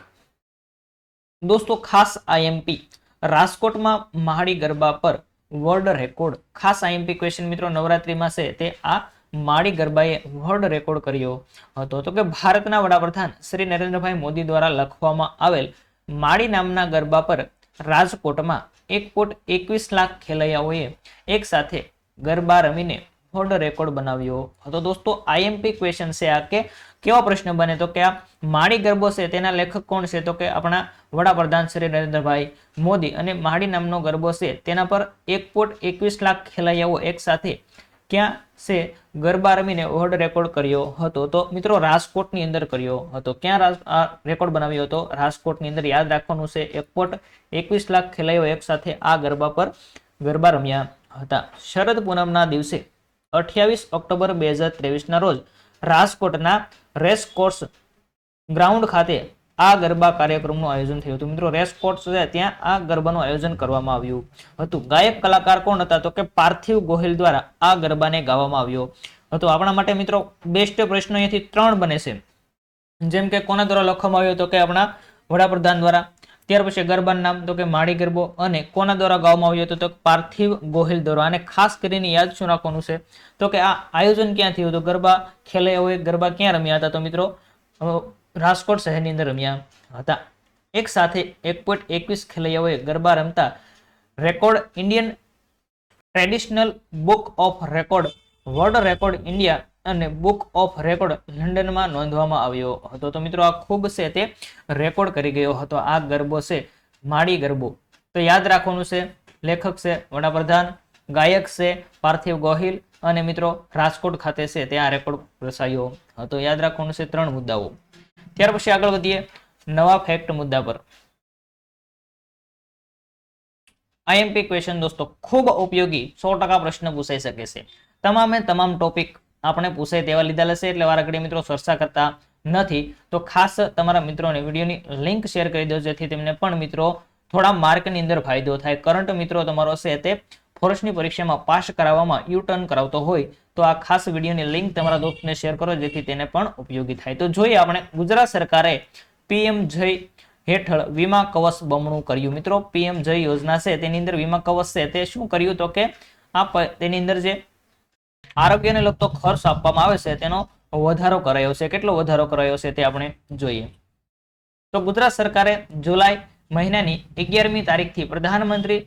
દોસ્તો, ખાસ આઈએમપી રાજકોટમાં માળી ગરબા પર વર્લ્ડ રેકોર્ડ. ખાસ આઈએમપી ક્વેશ્ચન મિત્રો નવરાત્રીમાં છે તે આ માળી ગરબાએ વર્લ્ડ રેકોર્ડ કર્યો હતો. તો કે ભારતના વડાપ્રધાન શ્રી નરેન્દ્રભાઈ મોદી દ્વારા લખવામાં આવેલ માળી નામના ગરબા પર રાજકોટમાં 1.21 લાખ ખેલૈયાઓએ એક સાથે ગરબા રમીને વર્લ્ડ રેકોર્ડ બનાવ્યો હતો. દોસ્તો આઈએમપી ક્વેશ્ચન છે આ કે કેવો પ્રશ્ન બને તો કે આ માળી ગરબો છે તેના લેખક કોણ છે તો કે આપણા વડાપ્રધાન શ્રી નરેન્દ્રભાઈ મોદી, અને માળી નામનો ગરબો છે તેના પર 1.21 લાખ ખેલૈયાઓ એક સાથે ક્યાં છે ગરબા રમીને વર્લ્ડ રેકોર્ડ કર્યો હતો? તો મિત્રો રાજકોટની અંદર કર્યો હતો. ક્યાં રેકોર્ડ બનાવ્યો હતો? રાજકોટની અંદર. યાદ રાખવાનું છે 1.21 લાખ ખેલૈયાઓ એક સાથે આ ગરબા પર ગરબા રમ્યા હતા. શરદ પૂનમના દિવસે 28 ઓક્ટોબર 2023ના રોજ રાજકોટના રેસકોર્સ ગ્રાઉન્ડ ખાતે આ ગરબા કાર્યક્રમનું આયોજન થયું હતું. મિત્રો રેસકોર્સ છે ત્યાં આ ગરબાનું આયોજન કરવામાં આવ્યું હતું. ગાયક કલાકાર કોણ હતા તો કે પાર્થિવ ગોહિલ દ્વારા આ ગરબાને ગાવામાં આવ્યો હતો. આપણા માટે મિત્રો બેસ્ટ પ્રશ્નો અહીંથી 3 બને છે. જેમ કે કોના દ્વારા લખવામાં આવ્યો તો કે આપણા વડાપ્રધાન દ્વારા. ત્યાર પછી ગરબાનું નામ તો કે માળી ગરબો, અને કોના દ્વારા ગાવામાં આવ્યો હતો તો પાર્થિવ ગોહિલ દ્વારા. અને ખાસ કરીને યાદ શું રાખવાનું છે તો કે આ આયોજન ક્યાં થયું હતું? ગરબા ખેલૈયાઓએ ગરબા ક્યાં રમ્યા હતા? તો મિત્રો રાજકોટ શહેરની અંદર રમ્યા હતા. એક સાથે 1.21 ખેલૈયાઓએ ગરબા રમતા record Indian traditional book of record, world record India અને બુક ઓફ રેકોર્ડ લંડનમાં નોંધવામાં આવ્યો હતો. તો મિત્રો આ ખૂબ છે તે રેકોર્ડ કરી ગયો હતો આ ગરબો છે માળી ગરબો. તો યાદ રાખવાનું છે લેખક છે વડાપ્રધાન, ગાયક છે પાર્થિવ ગોહિલ, અને મિત્રો રાજકોટ ખાતે છે ત્યાં રેકોર્ડ રચાયો હતો. યાદ રાખવાનું છે 3 મુદ્દાઓ. ત્યાર પછી આગળ વધીએ નવા ફેક્ટ મુદ્દા પર. આઈએમપી ક્વેશ્ચન દોસ્તો ખૂબ ઉપયોગી 100% પ્રશ્ન પૂછાઈ શકે છે. તમામે તમામ ટોપિક આપણે પૂછાય તેવા લીધેલા છે એટલે વારાઘડી મિત્રો ચર્ચા કરતા નથી. તો ખાસ તમારા મિત્રોને વિડીયોની લિંક શેર કરી દો જેથી તેમને પણ મિત્રો થોડા માર્કની અંદર ફાયદો થાય. કરંટ મિત્રો તમારો છે તે ફોરેસ્ટની પરીક્ષામાં પાસ કરાવવામાં યુ ટર્ન કરાવતો હોય તો આ ખાસ વિડીયોની લિંક તમારા દોસ્તને શેર કરો જેથી તેને પણ ઉપયોગી થાય. તો જોઈએ આપણે ગુજરાત સરકારે પીએમ જય હેઠળ વીમા કવચ બમણું કર્યું. મિત્રો પીએમ જય યોજના છે તેની અંદર વીમા કવચ છે તે શું કર્યું તો કે તેની અંદર જે આરોગ્યને લગતો ખર્ચ આપવામાં આવે છે તેનો વધારો કરાયો છે. કેટલો વધારો કરાયો છે તે આપણે જોઈએ. તો ગુજરાત સરકારે જુલાઈ મહિનાની 11મી તારીખથી પ્રધાનમંત્રી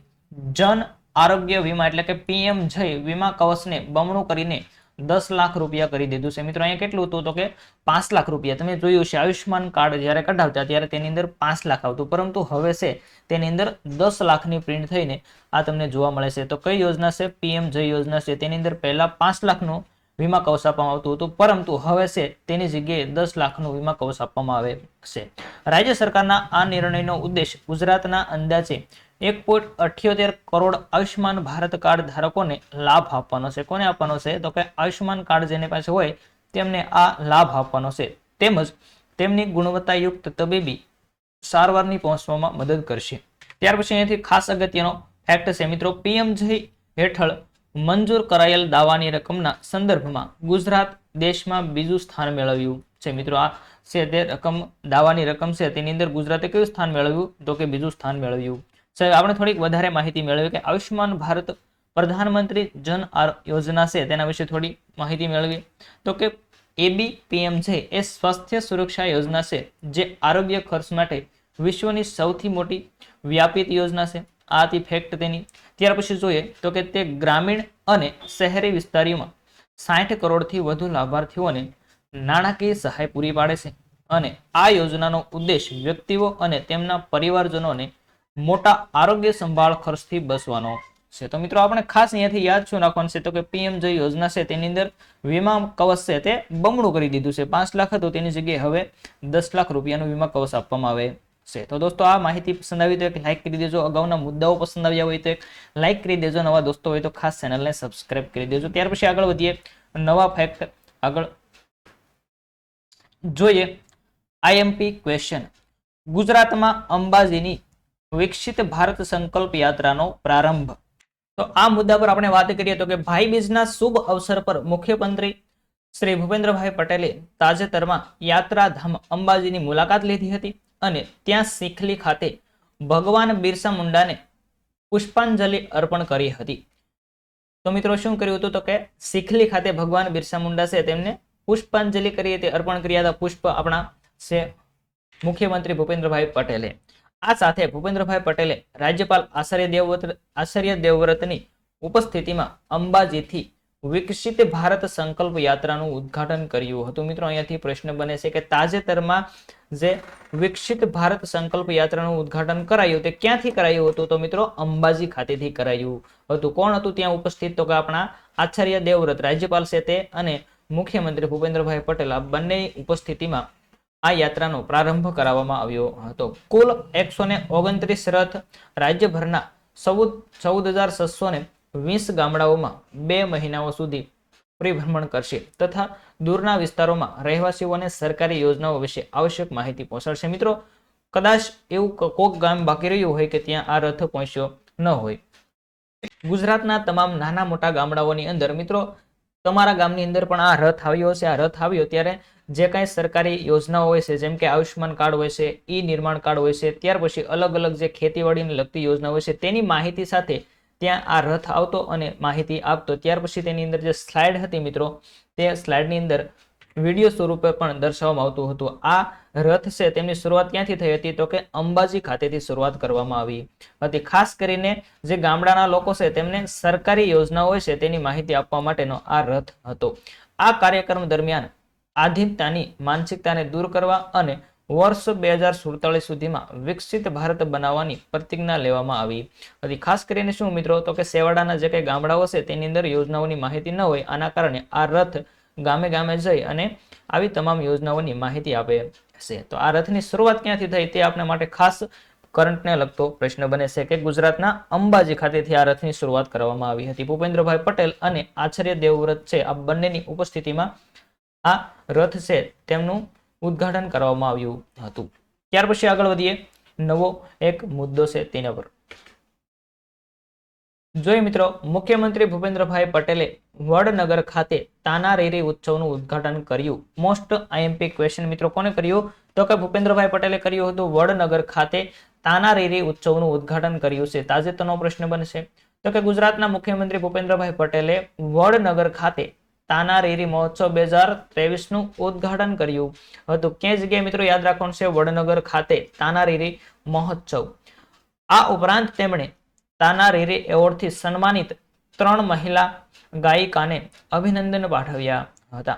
જન આરોગ્ય વીમા એટલે કે પીએમ જય વીમા કવચને બમણું કરીને 10 લાખ રૂપિયા કરી દીધું છે. મિત્રો અહીંયા કેટલું હતું તો કે 5 લાખ રૂપિયા. તમે જોયું છે આયુષ્માન કાર્ડ જ્યારે કઢાવતા ત્યારે તેની અંદર 5 લાખ આવતું, પરંતુ હવે છે તેની અંદર 10 લાખની પ્રિન્ટ થઈને આ તમને જોવા મળે છે. તો કઈ યોજના છે? પીએમ જય યોજના છે. તેની અંદર પહેલા 5 લાખનું વીમા કવચ આપવામાં આવતું હતું, પરંતુ હવે છે તેની જગ્યાએ 10 લાખનું વીમા કવચ આપવામાં આવે છે. રાજ્ય સરકારના આ નિર્ણયનો ઉદ્દેશ ગુજરાતના અંદાજે 1.78 કરોડ આયુષ્માન ભારત કાર્ડ ધારકોને લાભ આપવાનો છે. કોને આપવાનો છે? તો કે આયુષ્માન કાર્ડ જેની પાસે હોય તેમને આ લાભ આપવાનો છે, તેમજ તેમની ગુણવત્તાયુક્ત તબીબી સારવારની પહોંચવામાં મદદ કરશે. ત્યાર પછી અહીંયાથી ખાસ અગત્યનો ફેક્ટ છે મિત્રો, પીએમ જય હેઠળ મંજૂર કરાયેલ દાવાની રકમના સંદર્ભમાં ગુજરાત દેશમાં બીજું સ્થાન મેળવ્યું છે. મિત્રો આ છે તે રકમ, દાવાની રકમ છે તેની અંદર ગુજરાતે કયું સ્થાન મેળવ્યું તો કે બીજું સ્થાન મેળવ્યું છે. આપણે થોડીક વધારે માહિતી મેળવી કે આયુષ્માન ભારત પ્રધાનમંત્રી જન યોજના છે તેના વિશે થોડી માહિતી મેળવી. તો કે એબીપીએમ છે એ સ્વાસ્થ્ય સુરક્ષા યોજના છે જે આરોગ્ય ખર્ચ માટે વિશ્વની સૌથી મોટી વ્યાપિત યોજના છે. આ હતી ફેક્ટ તેની. ત્યાર પછી જોઈએ તો કે તે ગ્રામીણ અને શહેરી વિસ્તારોમાં 60 કરોડથી વધુ લાભાર્થીઓને નાણાકીય સહાય પૂરી પાડે છે અને આ યોજનાનો ઉદ્દેશ વ્યક્તિઓ અને તેમના પરિવારજનોને મોટા આરોગ્ય સંભાળ ખર્ચથી બચવાનો છે. તો મિત્રો આપણે ખાસ અહીંયાથી યાદ શું રાખવાનું છે તો કે પીએમ જય યોજના છે તેની અંદર વીમા કવચ છે તે બમણું કરી દીધું છે. 5 લાખ હતું તેની જગ્યાએ હવે 10 લાખ રૂપિયાનું વીમા કવચ આપવામાં આવે છે. તો દોસ્તો આ માહિતી પસંદ આવી તો એક લાઈક કરી દેજો. અગાઉના મુદ્દાઓ પસંદ આવ્યા હોય તો એક લાઈક કરી દેજો. નવા દોસ્તો હોય તો ખાસ ચેનલને સબસ્ક્રાઇબ કરી દેજો. ત્યાર પછી આગળ વધીએ નવા ફેક્ટ આગળ જોઈએ. આઈએમપી ક્વેશ્ચન, ગુજરાતમાં અંબાજીની વિકસિત ભારત સંકલ્પ યાત્રાનો પ્રારંભ. તો આ મુદ્દા પર આપણે વાત કરીએ તો કે ભાઈ બીજના શુભ અવસર પર મુખ્યમંત્રી શ્રી ભૂપેન્દ્રભાઈ પટેલે તાજેતરમાં યાત્રાધામ અંબાજીની મુલાકાત લીધી હતી અને ત્યાં શીખલી ખાતે ભગવાન બિરસા મુંડાને પુષ્પાંજલિ અર્પણ કરી હતી. તો મિત્રો શું કર્યું હતું તો કે શીખલી ખાતે ભગવાન બિરસા મુંડા છે તેમને પુષ્પાંજલિ કરી હતી, અર્પણ કર્યા હતા પુષ્પ આપણા છે મુખ્યમંત્રી ભૂપેન્દ્રભાઈ પટેલે. આ સાથે ભૂપેન્દ્રભાઈ પટેલે રાજ્યપાલ આચાર્ય દેવવ્રતની ઉપસ્થિતિમાં અંબાજીથી વિકસિત ભારત સંકલ્પ યાત્રાનું ઉદ્ઘાટન કર્યું હતું. મિત્રો અહીંયાથી પ્રશ્ન બને છે કે તાજેતરમાં જે વિકસિત ભારત સંકલ્પ યાત્રાનું ઉદ્ઘાટન કરાયું તે ક્યાંથી કરાયું હતું? તો મિત્રો અંબાજી ખાતેથી કરાયું હતું. કોણ હતું ત્યાં ઉપસ્થિત? તો કે આપણા આચાર્ય દેવવ્રત રાજ્યપાલ છે તે અને મુખ્યમંત્રી ભૂપેન્દ્રભાઈ પટેલ આ બંને ઉપસ્થિતિમાં આ યાત્રાનો પ્રારંભ કરાવવામાં આવ્યો હતો. કુલ 129 રથ રાજ્યભરના 14,620 ગામડાઓમાં 2 મહિનાઓ સુધી પરિભ્રમણ કરશે તથા દૂરના વિસ્તારોમાં રહેવાસીઓને સરકારી યોજનાઓ વિશે આવશ્યક માહિતી પહોંચાડશે. મિત્રો કદાચ એવું કોક ગામ બાકી રહ્યું હોય કે ત્યાં આ રથ પહોંચ્યો ન હોય. ગુજરાતના તમામ નાના મોટા ગામડાઓની અંદર મિત્રો તમારા ગામની અંદર પણ આ રથ આવ્યો છે. આ રથ આવ્યો ત્યારે જે કાંઈ સરકારી યોજનાઓ હોય છે જેમ કે આયુષ્માન કાર્ડ હોય છે, ઈ નિર્માણ કાર્ડ હોય છે, ત્યાર પછી અલગ અલગ જે ખેતીવાડીને લગતી યોજના હોય છે તેની માહિતી સાથે ત્યાં આ રથ આવતો અને માહિતી આપતો. ત્યાર પછી તેની અંદર જે સ્લાઇડ હતી મિત્રો તે સ્લાઇડની અંદર વિડીયો સ્વરૂપે પણ દર્શાવવામાં આવતું હતું. આ રથ છે તેમની શરૂઆત ક્યાંથી થઈ હતી? તો કે અંબાજી ખાતેથી શરૂઆત કરવામાં આવી હતી. ખાસ કરીને જે ગામડાના લોકો છે તેમને સરકારી યોજનાઓ હોય છે તેની માહિતી આપવા માટેનો આ રથ હતો. આ કાર્યક્રમ દરમિયાન આધીનતાની માનસિકતાને દૂર કરવા અને વર્ષ 2047 સુધીમાં વિકસિત ભારત બનાવવાની પ્રતિજ્ઞા લેવામાં આવી હતી? ખાસ કરીને શું મિત્રો, તો કે છેવાડાના જે કઈ ગામડાઓ છે તેની અંદર યોજનાઓની માહિતી ન હોય, આના કારણે આ રથ ગામે ગામે જઈ અને આવી તમામ યોજનાઓની માહિતી આપે છે. તો આ રથની શરૂઆત ક્યાંથી થઈ તે આપણા માટે ખાસ કરંટને લગતો પ્રશ્ન બને છે કે ગુજરાતના અંબાજી ખાતેથી આ રથની શરૂઆત કરવામાં આવી હતી. ભૂપેન્દ્રભાઈ પટેલ અને આચાર્ય દેવવ્રત છે આ બંનેની ઉપસ્થિતિમાં આ રથ છે તેમનું ઉદ્ઘાટન કરવામાં આવ્યું હતું. ત્યાર પછી આગળ વધીએ, નવો એક મુદ્દો છે તેના પર જોઈએ મિત્રો. મુખ્યમંત્રી ભૂપેન્દ્રભાઈ પટેલે વડનગર ખાતે તાનારીરી ઉત્સવનું ઉદ્ઘાટન કર્યું. મોસ્ટ આઈએમપી ક્વેશ્ચન મિત્રો કોને કર્યું? તો કે ભૂપેન્દ્રભાઈ પટેલે કર્યું હતું. વડનગર ખાતે તાનારીરી ઉત્સવનું ઉદ્ઘાટન કર્યું છે. તાજેતરનો પ્રશ્ન બનશે. તો કે ગુજરાતના મુખ્યમંત્રી ભૂપેન્દ્રભાઈ પટેલે વડનગર ખાતે તાનારીરી મહોત્સવ 2023 નું ઉદ્ઘાટન કર્યું હતું. ક્યાં જગ્યાએ મિત્રો યાદ રાખવાનું છે? વડનગર ખાતે તાનારીરી મહોત્સવ. આ ઉપરાંત તેમણે તાનારીરી એવોર્ડથી સન્માનિત 3 મહિલા ગાયિકાને અભિનંદન પાઠવ્યા હતા.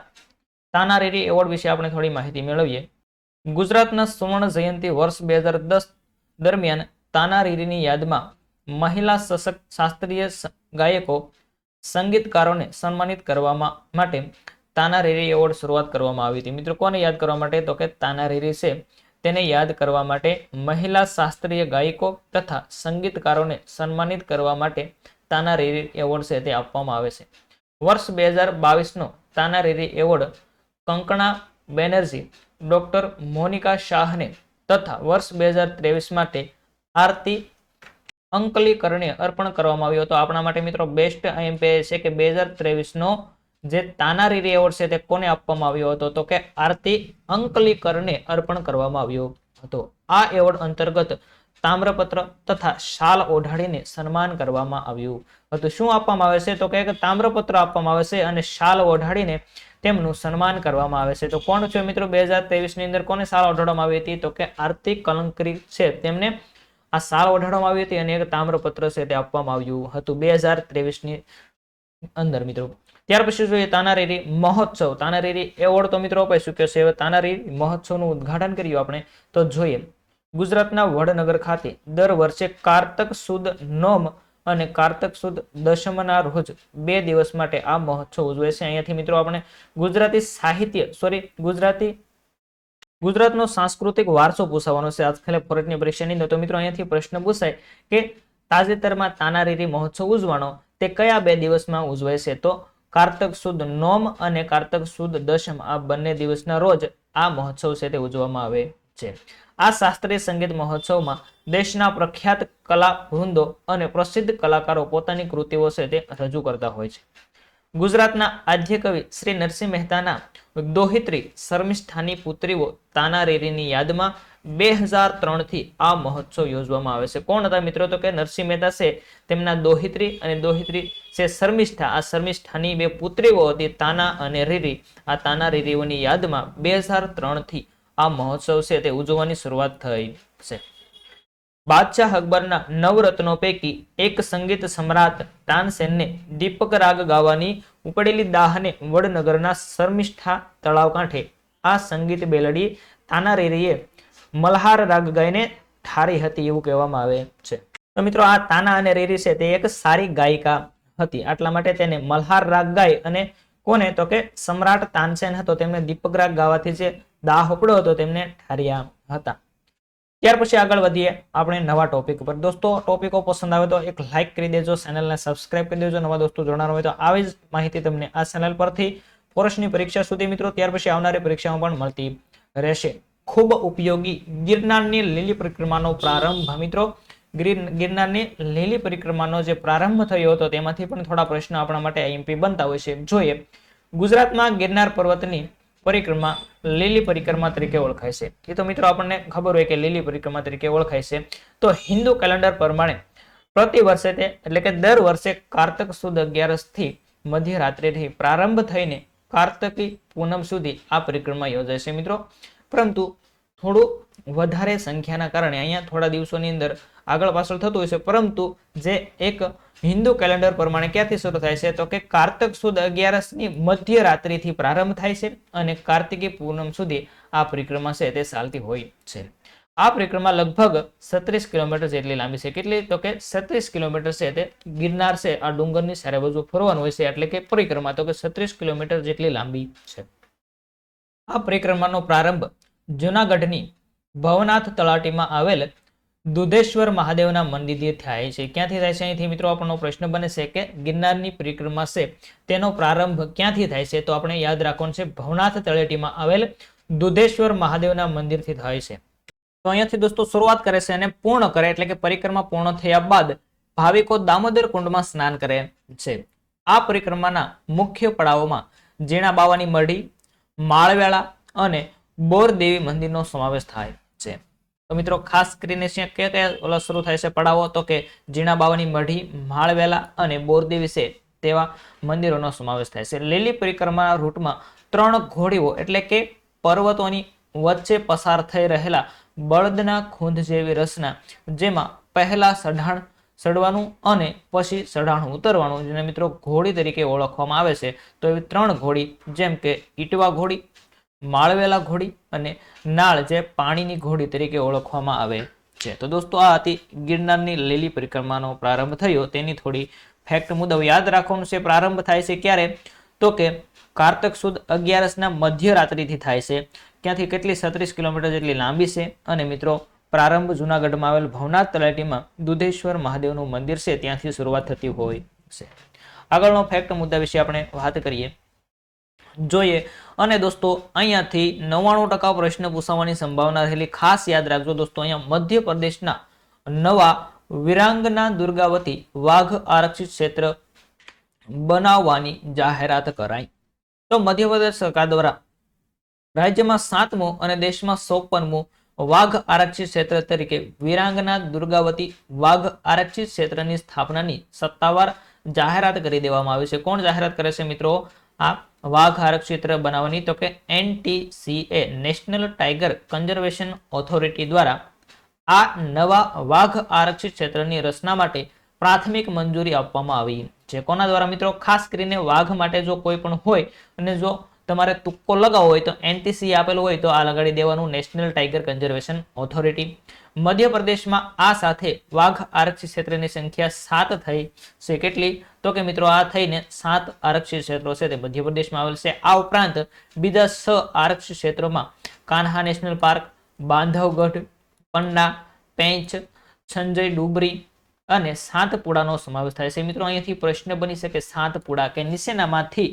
તાનારીરી એવોર્ડ વિશે આપણે થોડી માહિતી મેળવીએ. ગુજરાતના સુવર્ણ જયંતિ વર્ષ 2010 દરમિયાન તાનારીરીની યાદમાં મહિલા સશક્ત શાસ્ત્રીય ગાયકો સંગીતકારોને સન્માનિત કરવા માટે તાનારીરી એવોર્ડ શરૂઆત કરવામાં આવી હતી. મિત્રો કોને યાદ કરવા માટે? તો કે તાનારીરી છે તેને યાદ કરવા માટે મહિલા શાસ્ત્રીય ગાયકો તથા સંગીતકારોને સન્માનિત કરવા માટે તાનારીરી એવોર્ડ છે તે આપવામાં આવે છે. વર્ષ 2022 નો તાનારીરી એવોર્ડ કંકણા બેનર્જી, ડોક્ટર મોનિકા શાહને તથા વર્ષ 2023 માટે આરતી અંકલીકરને અર્પણ કરવામાં આવ્યો હતો. આપણા માટે મિત્રો બેસ્ટ આઈએમપી છે કે 2023 નો જે તાનારીરી એવોર્ડ છે તે કોને આપવામાં આવ્યો હતો? તો કે આરતી અંકલીકરને અર્પણ કરવામાં આવ્યો હતો. આ એવોર્ડ અંતર્ગત તામ્રપત્ર તથા શાલ ઓઢાડીને સન્માન કરવામાં આવ્યું હતું. શું આપવામાં આવે છે? તો કે તામ્રપત્ર આપવામાં આવે છે અને શાલ ઓઢાડીને તેમનું સન્માન કરવામાં આવે છે. તો કોણ છે મિત્રો 2023 ની અંદર કોને શાલ ઓઢાડવામાં આવી હતી? તો કે આરતી કલંકરી છે તેમને આ શાલ ઓઢાડવામાં આવી હતી અને એક તામ્રપત્ર છે તે આપવામાં આવ્યું હતું 2023 ની અંદર મિત્રો. ત્યાર પછી જોઈએ તાનારીરી મહોત્સવ. તાનારીરી એવોર્ડ તો મિત્રો અપાઈ ચૂક્યો છે. હવે તાનારીરી મહોત્સવનું ઉદ્ઘાટન કર્યું આપણે તો જોઈએ. ગુજરાતના વડનગર ખાતે દર વર્ષે કારતક સુદ નોમ અને કારતક સુદ દશમના રોજ 2 દિવસ માટે આ મહોત્સવ ઉજવે છે. અહીંયાથી મિત્રો આપણે ગુજરાતી સાહિત્ય ગુજરાતનો સાંસ્કૃતિક વારસો પૂછવાનો છે આજકાલ ફોરેટની પરીક્ષાની અંદર. તો મિત્રો અહીંયાથી પ્રશ્ન પૂછાય કે તાજેતરમાં તાનારીરી મહોત્સવ ઉજવાનો તે કયા 2 દિવસમાં ઉજવાય છે? તો કારતક સુદ નોમ અને કારતક સુદ દશમ આ બંને દિવસના રોજ આ મહોત્સવ છે તે ઉજવવામાં આવે છે. આ શાસ્ત્રીય સંગીત મહોત્સવમાં દેશના પ્રખ્યાત કલા વૃંદો અને પ્રસિદ્ધ કલાકારો પોતાની કૃતિઓ છે તે રજૂ કરતા હોય છે. ગુજરાતના આદ્ય કવિ શ્રી નરસિંહ મહેતાના દોહિત્રી શર્મિષ્ઠાની પુત્રીઓ તાનારીરીની યાદમાં 2003 થી આ મહોત્સવ યોજવામાં આવે છે. કોણ હતા મિત્રો? તો કે નરસિંહ મહેતા છે તેમના દોહિત્રી અને દોહિત્રી છે શર્મિષ્ઠા. આ શર્મિષ્ઠાની 2 પુત્રીઓ હતી તાના અને રીરી. આ તાનારીરીઓની યાદમાં 2003 થી આ મહોત્સવ છે તે ઉજવવાની શરૂઆત થઈ છે. બાદશાહ અકબરના નવરત્નો પૈકી એક સંગીત સમ્રાટ તાનસેનને દીપક રાગ ગાવાની ઉપડેલી દાહને વડનગરના શર્મિષ્ઠા તળાવ કાંઠે આ સંગીત બેલડી તાનારીરીએ મલ્હાર રાગ ગાઈને ઠારી હતી એવું કહેવામાં આવે છે. તો મિત્રો આ તાના અને રીરી છે તે એક સારી ગાયિકા હતી, આટલા માટે તેને મલ્હાર રાગ ગાય અને કોને? તો કે સમ્રાટ તાનસેન હતો તેમને દીપક રાગ ગાવાથી જે દાહ ઉપડ્યો હતો તેમને ઠાર્યા હતા. ત્યાર પછી આગળ વધીએ આપણે નવા ટોપિક પર. દોસ્તો ટોપિકો પસંદ આવે તો એક લાઈક કરી દેજો, ચેનલને સબસ્ક્રાઇબ કરી દેજો. નવા દોસ્તો જોડાના હોય તો આવી જ માહિતી તમને આ ચેનલ પરથી વર્ષની પરીક્ષા સુધી મિત્રો ત્યાર પછી આવનારી પરીક્ષામાં પણ મળતી રહેશે. ખૂબ ઉપયોગી ગિરનારની લીલી પરિક્રમાનો પ્રારંભ. મિત્રો ગિરનારની લીલી પરિક્રમાનો જે પ્રારંભ થયો હતો તેમાંથી પણ થોડા પ્રશ્નો આપણા માટે આઈએમપી બનતા હોય છે. જોઈએ, ગુજરાતમાં ગિરનાર પર્વતની પરિક્રમા લીલી પરિક્રમા તરીકે ઓળખાય છે. એ તો મિત્રો આપણને ખબર હોય કે લીલી પરિક્રમા તરીકે ઓળખાય છે. તો હિન્દુ કેલેન્ડર પ્રમાણે પ્રતિ વર્ષે તે એટલે કે દર વર્ષે કારતક સુદ 11 થી મધ્યરાત્રિથી પ્રારંભ થઈને કાર્તકી પૂનમ સુધી આ પરિક્રમા યોજાય છે મિત્રો. પરંતુ થોડું વધારે સંખ્યાના કારણે અહીંયા થોડા દિવસોની અંદર આગળ પાછળ થતું હોય છે, પરંતુ જે એક હિન્દુ કેલેન્ડર પ્રમાણે ક્યાંથી શરૂ થાય છે તો કે કારતક સુદ 11ની મધ્યરાત્રિથી પ્રારંભ થાય છે અને કાર્તિકી પૂનમ સુધી આ પરિક્રમા છે તે ચાલતી હોય છે. આ પરિક્રમા લગભગ 36 કિલોમીટર જેટલી લાંબી છે. કેટલી તો કે 36 કિલોમીટર છે તે ગિરનાર છે આ ડુંગરની ચારે બાજુ ફરવાનું હોય છે, એટલે કે પરિક્રમા તો કે 36 કિલોમીટર જેટલી લાંબી છે. આ પરિક્રમાનો પ્રારંભ જૂનાગઢની ભવનાથ તળાટીમાં આવેલ દુધેશ્વર મહાદેવના મંદિરથી થાય છે. ક્યાંથી થાય છે? અહીંથી મિત્રો આપણો પ્રશ્ન બને છે કે ગિરનારની પરિક્રમા છે તેનો પ્રારંભ ક્યાંથી થાય છે? તો આપણે યાદ રાખવાનું છે ભવનાથ તળેટીમાં આવેલ દુધેશ્વર મહાદેવના મંદિરથી થાય છે. તો અહીંયાથી દોસ્તો શરૂઆત કરે છે અને પૂર્ણ કરે એટલે કે પરિક્રમા પૂર્ણ થયા બાદ ભાવિકો દામોદર કુંડમાં સ્નાન કરે છે. આ પરિક્રમાના મુખ્ય પડાવોમાં જીણા બાવાની મઢી, માળવેળા અને બોરદેવી મંદિરનો સમાવેશ થાય છે. તો મિત્રો ખાસ કરીને કયા શરૂ થાય છે પડાવો? તો કે જીણા બાવાની મઢી, માળવેલા અને બોરદેવી છે તેવા મંદિરોનો સમાવેશ થાય છે. લીલી પરિક્રમાના રૂટમાં 3 ઘોડીઓ એટલે કે પર્વતોની વચ્ચે પસાર થઈ રહેલા બળદના ખૂંદ જેવી રચના, જેમાં પહેલા ચડવાનું અને પછી ચઢાણ ઉતરવાનું, જેને મિત્રો ઘોડી તરીકે ઓળખવામાં આવે છે. તો એવી 3 ઘોડી જેમ કે ઈટવા ઘોડી, માળવેલા ઘોડી અને નાળ જે પાણીની ઘોડી તરીકે ઓળખવામાં આવે છે. તો દોસ્તો આ હતી ગિરનારની લીલી પરિક્રમાનો પ્રારંભ થયો તેની થોડી ફેક્ટ મુજબ યાદ રાખવાનું છે. પ્રારંભ થાય છે ક્યારે? તો કે કારતક સુદ 11ના મધ્યરાત્રિથી થાય છે. ક્યાંથી? કેટલી? 36 કિલોમીટર જેટલી લાંબી છે. અને મિત્રો પ્રારંભ જૂનાગઢમાં આવેલ ભવનાથ તળેટીમાં દુધેશ્વર મહાદેવનું મંદિર છે ત્યાંથી શરૂઆત થતી હોય છે. આગળનો ફેક્ટ મુદ્દા વિશે આપણે વાત કરીએ જોઈએ. અને દોસ્તો અહીંયાથી 99% પ્રશ્ન પૂછવાની સંભાવના રહેલી. ખાસ યાદ રાખજો દોસ્તો, અહીંયા મધ્યપ્રદેશના નવા વિરાંગના દુર્ગાવતી વાઘ આરક્ષિત ક્ષેત્ર બનાવવાની જાહેરાત કરાઈ. તો મધ્યપ્રદેશ સરકાર દ્વારા રાજ્યમાં 7મું અને દેશમાં 54મું વાઘ આરક્ષિત ક્ષેત્ર તરીકે વિરાંગના દુર્ગાવતી વાઘ આરક્ષિત ક્ષેત્રની સ્થાપનાની સત્તાવાર જાહેરાત કરી દેવામાં આવી છે. કોણ જાહેરાત કરે છે મિત્રો? આ વાઘ આરક્ષિત ક્ષેત્ર બનાવવાની. તો કે NTCA national tiger conservation authority દ્વારા આ નવા વાઘ આરક્ષિત ક્ષેત્રની રચના માટે પ્રાથમિક મંજૂરી આપવામાં આવી છે. કોના દ્વારા મિત્રો? ખાસ કરીને વાઘ માટે જો કોઈ પણ હોય અને જો તમારે તુક્કો લગાવવો હોય તો NTCA આપેલું હોય તો આ લગાડી દેવાનું, નેશનલ ટાઈગર કન્ઝર્વેશન ઓથોરિટી. મધ્યપ્રદેશમાં આ સાથે વાઘ આરક્ષિત ક્ષેત્રની સંખ્યા 7 થઈ છે. કેટલી? તો કે મિત્રો આ થઈને 7 આરક્ષિત ક્ષેત્રો છે તે મધ્યપ્રદેશમાં આવેલ છે. આ ઉપરાંત બીજા 6 આરક્ષિત ક્ષેત્રોમાં કાન્હા નેશનલ પાર્ક, બાંધવગઢ, પન્ના, પેંચ, સંજય ડુબરી અને સાતપુડાનો સમાવેશ થાય છે. મિત્રો અહીંયાથી પ્રશ્ન બની શકે સાતપુડા કે નીચેનામાંથી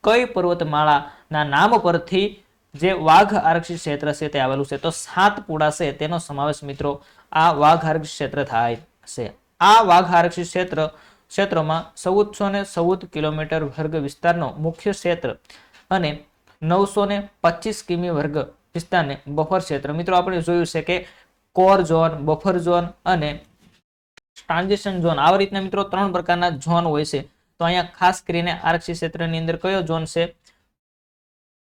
કઈ પર્વતમાળાના નામ પરથી જે વાઘ આરક્ષિત ક્ષેત્ર છે તે આવેલું છે? તો સાતપુડા છે તેનો સમાવેશ મિત્રો આ વાઘ આરક્ષિત ક્ષેત્ર થાય છે. આ વાઘ આરક્ષિત ક્ષેત્રમાં 1414 કિલોમીટર વર્ગ વિસ્તારનો મુખ્ય ક્ષેત્ર અને 925 કિમી વર્ગ વિસ્તારને બફર ક્ષેત્ર. મિત્રો આપણે જોયું છે કે કોર ઝોન, બફર ઝોન અને ટ્રાન્ઝિશન ઝોન, આવા રીતના મિત્રો 3 પ્રકારના ઝોન હોય છે. તો અહીંયા ખાસ કરીને આરક્ષિત ક્ષેત્રની અંદર કયો ઝોન છે?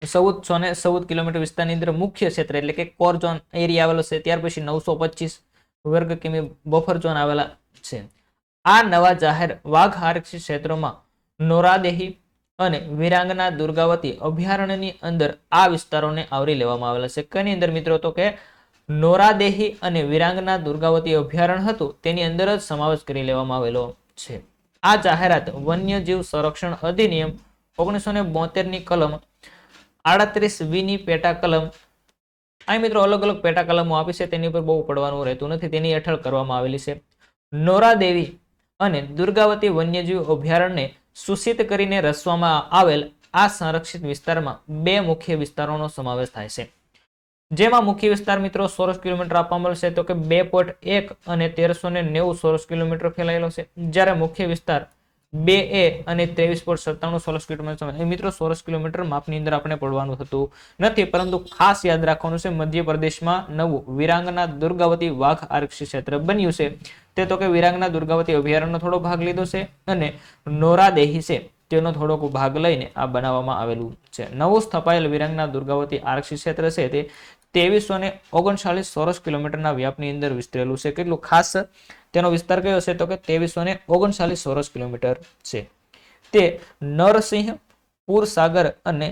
1414 કિલોમીટર વિસ્તારની અંદર મુખ્ય ક્ષેત્ર એટલે કે કોર ઝોન એરિયા આવેલો છે. ત્યાર પછી 925 વર્ગ કિમી બફર ઝોન આવેલા છે. આ નવા જાહેર વાઘ આરક્ષિત ક્ષેત્રોમાં નોરાદેહી અને વિરાંગના દુર્ગાવતી અભયારણ્યની અંદર આ વિસ્તારોને આવરી લેવામાં આવેલા છે. કની અંદર મિત્રો? તો કે નોરાદેહી અને વિરાંગના દુર્ગાવતી અભયારણ્ય હતું તેની અંદર જ સમાવેશ કરી લેવામાં આવેલો છે. આ જાહેરાત વન્યજીવ સંરક્ષણ અધિનિયમ 1972 ની કલમ 38 ની પેટા કલમ, આ મિત્રો અલગ અલગ પેટા કલમો આપી છે તેની ઉપર બહુ પડવાનું રહેતું નથી, તેની હેઠળ કરવામાં આવેલી છે. નોરાદેવી અને દુર્ગાવતી વન્યજીવ અભયારણ્યને સૂચિત કરીને રચવામાં આવેલ આ સંરક્ષિત વિસ્તારમાં 2 મુખ્ય વિસ્તારોનો સમાવેશ થાય છે. જેમાં મુખ્ય વિસ્તાર મિત્રો ચોરસ કિલોમીટર આપવામાં આવેલ છે તો કે 2.1 અને 1390 ચોરસ કિલોમીટર ફેલાયેલો છે. જ્યારે મુખ્ય વિસ્તાર 2A અને 23.97 ચોરસ કિલોમીટર. મિત્રો ચોરસ કિલોમીટર માપની અંદર આપણે પડવાનું થતું નથી, પરંતુ ખાસ યાદ રાખવાનું છે મધ્યપ્રદેશમાં નવું વિરાંગના દુર્ગાવતી વાઘ આરક્ષિત ક્ષેત્ર બન્યું છે. તે તો કે વિરાંગના દુર્ગાવતી અભયારણ્યનો થોડો ભાગ લીધો છે અને નોરાદેહી છે તેનો થોડોક ભાગ લઈને આ બનાવવામાં આવેલું છે. નવું સ્થપાયેલ વિરાંગના દુર્ગાવતી આરક્ષિત ક્ષેત્ર છે તે 2339 ચોરસ કિલોમીટરના વ્યાપની અંદર વિસ્તરેલું છે. કેટલું ખાસ તેનો વિસ્તાર કયો છે તો કે 2339 ચોરસ કિલોમીટર છે. તે નરસિંહપુર, સાગર અને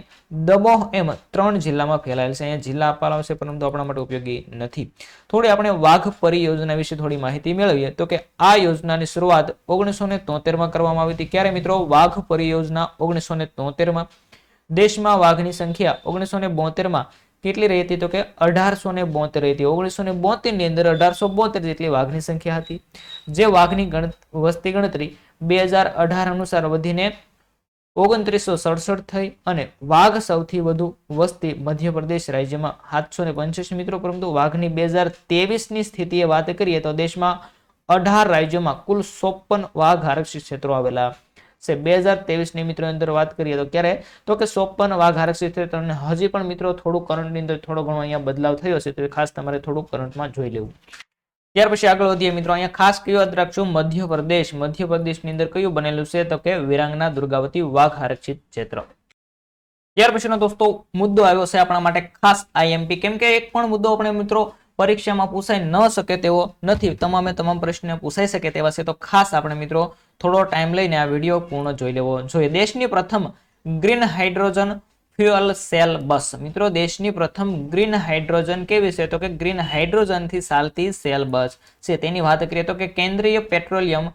દમોહ એમ 3 જિલ્લામાં ફેલાયેલ છે. અહીંયા જિલ્લા આપવામાં છે પરંતુ આપણા માટે ઉપયોગી નથી. થોડી આપણે વાઘ પરિયોજના વિશે થોડી માહિતી મેળવીએ તો કે આ યોજનાની શરૂઆત 1973માં કરવામાં આવી હતી. ક્યારે મિત્રો? વાઘ પરિયોજના 1973માં. દેશમાં વાઘની સંખ્યા 1972માં કેટલી રહી હતી તો કે 1872 રહી હતી. 1972 ની અંદર 1872 જેટલી વાઘની સંખ્યા હતી. જે વાઘની વસ્તી ગણતરી 2018 અનુસાર વધીને 2967 થઈ અને વાઘ સૌથી વધુ વસ્તી મધ્યપ્રદેશ રાજ્યમાં 785 મિત્રો. પરંતુ વાઘની 2023 ની સ્થિતિએ વાત કરીએ તો દેશમાં 18 રાજ્યોમાં કુલ 54 વાઘ આરક્ષિત ક્ષેત્રો આવેલા છે. 2023 ની મિત્રો અંદર વાત કરીએ તો ક્યારે તો કે 54 વાઘ આરક્ષિત ક્ષેત્ર. અને હજી પણ મિત્રો થોડું કરંટની અંદર થોડો ઘણો અહીંયા બદલાવ થયો છે તો ખાસ તમારે થોડું કરંટમાં જોઈ લેવું. ત્યાર પછી આગળ વધીએ મિત્રો. અહીંયા ખાસ કયું યાદ રાખજો? મધ્યપ્રદેશ. મધ્યપ્રદેશની અંદર કયું બનેલું છે તો કે વિરાંગના દુર્ગાવતી વાઘ આરક્ષિત ક્ષેત્ર. ત્યાર પછીનો દોસ્તો મુદ્દો આવ્યો છે આપણા માટે ખાસ આઈએમપી. કેમ કે એક પણ મુદ્દો આપણે મિત્રો પરીક્ષામાં પૂછાઈ ન શકે તેવો નથી. તમામ પ્રશ્ન પૂછાઈ શકે તેવા છે. તો ખાસ આપણે મિત્રો થોડો ટાઈમ લઈને આ વિડીયો પૂર્ણ જોઈ લેવો જોઈએ. દેશની પ્રથમ ગ્રીન હાઇડ્રોજન ફ્યુઅલ સેલ બસ. મિત્રો દેશની પ્રથમ ગ્રીન હાઇડ્રોજન કેવી છે તો કે ગ્રીન હાઇડ્રોજન થી ચાલતી સેલ બસ છે. તેની વાત કરીએ તો કે કેન્દ્રીય પેટ્રોલિયમ,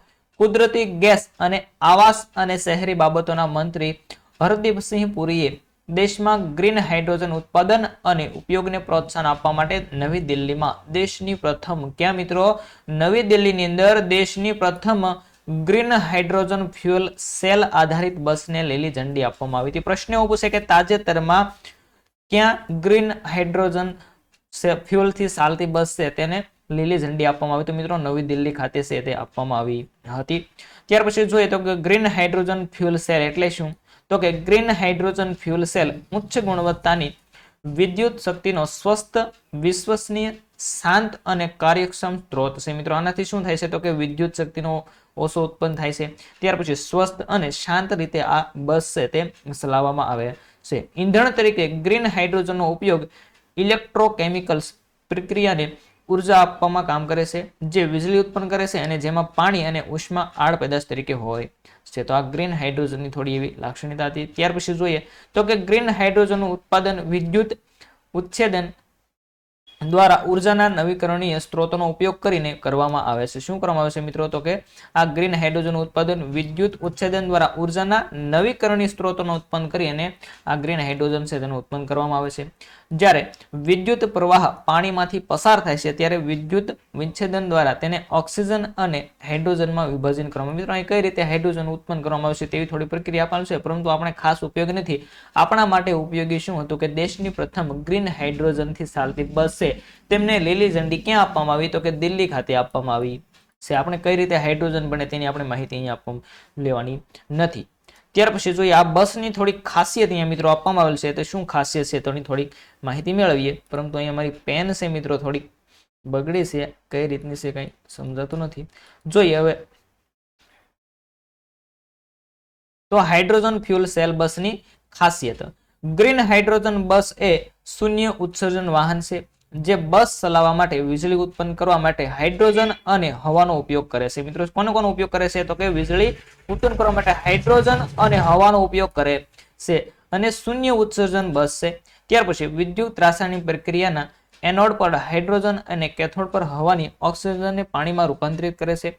કુદરતી ગેસ અને આવાસ અને શહેરી બાબતોના મંત્રી હરદીપસિંહ પુરીએ દેશમાં ગ્રીન હાઇડ્રોજન ઉત્પાદન અને ઉપયોગને પ્રોત્સાહન આપવા માટે નવી દિલ્હીમાં દેશની પ્રથમ ક્યાં મિત્રો? નવી દિલ્હીની અંદર દેશની પ્રથમ ગ્રીન હાઇડ્રોજન ફ્યુઅલ સેલ આધારિત બસને લીલી ઝંડી આપવામાં આવી હતી. પ્રશ્ન એવો પૂછે કે તાજેતરમાં ક્યાં ગ્રીન હાઇડ્રોજન ફ્યુઅલ થી ચાલતી બસ છે તેને લીલી ઝંડી આપવામાં આવી? તો મિત્રો નવી દિલ્હી ખાતે છે તે આપવામાં આવી હતી. ત્યાર પછી જોઈએ તો કે ગ્રીન હાઇડ્રોજન ફ્યુઅલ સેલ એટલે શું? તો કે ગ્રીન હાઇડ્રોજન ફ્યુઅલ સેલ ઉચ્ચ ગુણવત્તાની વિદ્યુત શક્તિનો સ્વસ્થ, વિશ્વસનીય, શાંત અને કાર્યક્ષમ સ્ત્રોત છે. મિત્રો આનાથી શું થાય છે તો કે વિદ્યુત શક્તિનો ઓછો ઉત્પન્ન થાય છે. ત્યાર પછી સ્વસ્થ અને શાંત રીતે આ બસ છે તે ચલાવવામાં આવે છે. ઈંધણ તરીકે ગ્રીન હાઇડ્રોજનનો ઉપયોગ ઇલેક્ટ્રોકેમિકલ્સ પ્રક્રિયાને ઉર્જા આપવામાં કામ કરે છે, જે વીજળી ઉત્પન્ન કરે છે અને જેમાં પાણી અને ઉષ્મા આડ પેદાશ તરીકે હોય છે. તો આ ગ્રીન હાઇડ્રોજનની થોડી એવી લાક્ષણિકતા હતી. ત્યાર પછી જોઈએ તો કે ગ્રીન હાઇડ્રોજનનું ઉત્પાદન વિદ્યુત ઉચ્છેદન દ્વારા ઉર્જાના નવીકરણીય સ્ત્રોતોનો ઉપયોગ કરીને કરવામાં આવે છે. શું કરવામાં આવે છે મિત્રો? તો કે આ ગ્રીન હાઇડ્રોજન ઉત્પાદન વિદ્યુત ઉચ્છેદન દ્વારા ઉર્જાના નવીકરણીય સ્ત્રોતોનો ઉત્પન્ન કરી અને આ ગ્રીન હાઇડ્રોજન છે તેનું ઉત્પન્ન કરવામાં આવે છે. જ્યારે વિદ્યુત પ્રવાહ પાણીમાંથી પસાર થાય છે ત્યારે વિદ્યુત વિચ્છેદન દ્વારા તેને ઓક્સિજન અને હાઇડ્રોજનમાં વિભાજન કરવામાં. મિત્રો અહીં કઈ રીતે હાઇડ્રોજન ઉત્પન્ન કરવામાં આવશે તેવી થોડી પ્રક્રિયા આપેલ છે પરંતુ આપણે ખાસ ઉપયોગ નથી. આપણા માટે ઉપયોગી શું હતું કે દેશની પ્રથમ ગ્રીન હાઇડ્રોજન થી ચાલતી બસ છે તેમને લીલી ઝંડી ક્યાં આપવામાં આવી? તો કે દિલ્હી ખાતે આપવામાં આવી છે. આપણે કઈ રીતે હાઇડ્રોજન બને તેની આપણે માહિતી અહીંયા લેવાની નથી. ત્યાર પછી જોઈએ આ બસની થોડી ખાસિયત અહીંયા મિત્રો આપવામાં આવેલ છે. તો શું ખાસિયત છે તેની થોડી માહિતી મેળવીએ. પરંતુ અહીંયા મારી પેન છે મિત્રો થોડી બગડી છે, કઈ રીતની છે કઈ સમજાતું નથી. જોઈએ હવે તો હાઇડ્રોજન ફ્યુઅલ સેલ બસની ખાસિયત. ગ્રીન હાઇડ્રોજન બસ એ શૂન્ય ઉત્સર્જન વાહન છે જે બસ ચલાવવા માટે વીજળી ઉત્પન્ન કરવા માટે હાઇડ્રોજન અને હવાનો ઉપયોગ કરે છે. મિત્રો કોનો ઉપયોગ કરે છે? તો કે વીજળી ઉત્પન્ન કરવા માટે હાઇડ્રોજન અને હવાનો ઉપયોગ કરે છે અને શૂન્ય ઉત્સર્જન બસ છે. ત્યાર પછી વિદ્યુત રાસાયણિક પ્રક્રિયાના એનોડ પર હાઇડ્રોજન અને કેથોડ પર હવાની ઓક્સિજનને પાણીમાં રૂપાંતરિત કરે છે.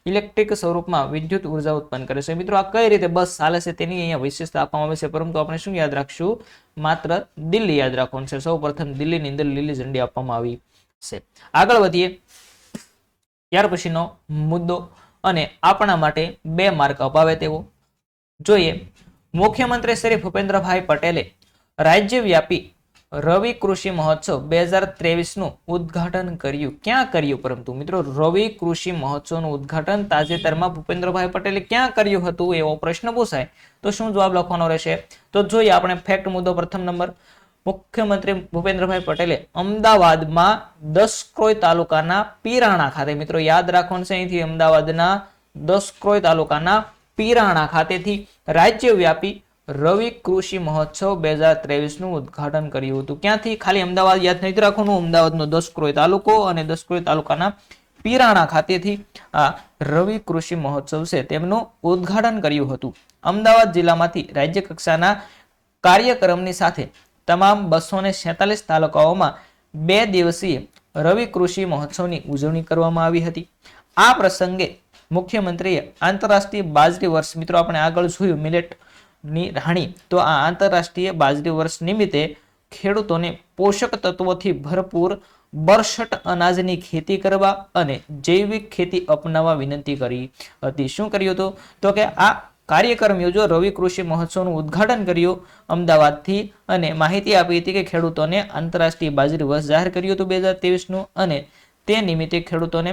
ઇલેક્ટ્રિક સ્વરૂપમાં વિદ્યુત ઉર્જા ઉત્પન્ન કરે છે. મિત્રો આ કઈ રીતે બસ ચાલે છે તેની અહીંયા વિશેષતા આપવામાં આવે છે પરંતુ આપણે શું યાદ રાખશું? માત્ર દિલ્હી યાદ રાખવાનું છે. સૌ પ્રથમ દિલ્હીની અંદર લીલી ઝંડી આપવામાં આવી છે. આગળ વધીએ. ત્યાર પછીનો મુદ્દો અને આપણા માટે 2 માર્ક અપાવે તેવો જોઈએ. મુખ્યમંત્રી શ્રી ભૂપેન્દ્રભાઈ પટેલે રાજ્યવ્યાપી રવિ કૃષિ મહોત્સવ 2023 નું ઉદ્ઘાટન કર્યું. ક્યાં કર્યું? પરંતુ મિત્રો રવિ કૃષિ મહોત્સવનું ઉદ્ઘાટન તાજેતરમાં ભૂપેન્દ્રભાઈ પટેલે ક્યાં કર્યું હતું એવો પ્રશ્ન પૂછાય તો શું જવાબ લખવાનો રહેશે? તો જોઈએ આપણે ફેક્ટ મુદ્દો. પ્રથમ નંબર, મુખ્યમંત્રી ભૂપેન્દ્રભાઈ પટેલે અમદાવાદમાં દસક્રોઈ તાલુકાના પીરાણા ખાતે, મિત્રો યાદ રાખવાનું છે અહીંથી, અમદાવાદના દસક્રોઈ તાલુકાના પીરાણા ખાતેથી રાજ્યવ્યાપી રવિ કૃષિ મહોત્સવ 2023 નું ઉદ્ઘાટન કર્યું હતું? ક્યાંથી? ખાલી અમદાવાદ યાદ નથી રાખવાનું. અમદાવાદનો દસક્રોઈ તાલુકો અને દસક્રોઈ તાલુકાના પીરાણા ખાતેથી આ રવિ કૃષિ મહોત્સવ છે તેમનું ઉદ્ઘાટન કર્યું હતું. અમદાવાદ જિલ્લામાંથી રાજ્ય કક્ષાના કાર્યક્રમની સાથે તમામ 247 તાલુકાઓમાં 2 દિવસીય રવિ કૃષિ મહોત્સવની ઉજવણી કરવામાં આવી હતી. આ પ્રસંગે મુખ્યમંત્રીએ આંતરરાષ્ટ્રીય બાજરી વર્ષ, મિત્રો આપણે આગળ જોયું મિલેટ ની રાણી, તો આ આંતરરાષ્ટ્રીય બાજરી વર્ષ નિમિત્તે ખેડૂતોને પોષક તત્વોથી ભરપૂર બરછટ અનાજની ખેતી કરવા અને જૈવિક ખેતી અપનાવવા વિનંતી કરી હતી. શું કર્યું હતું? તો કે આ કાર્યક્રમ યોજો રવિ કૃષિ મહોત્સવનું ઉદ્ઘાટન કર્યું અમદાવાદથી અને માહિતી આપી હતી કે ખેડૂતોને આંતરરાષ્ટ્રીય બાજરી વર્ષ જાહેર કર્યું હતું 2023 અને તે નિમિત્તે ખેડૂતોને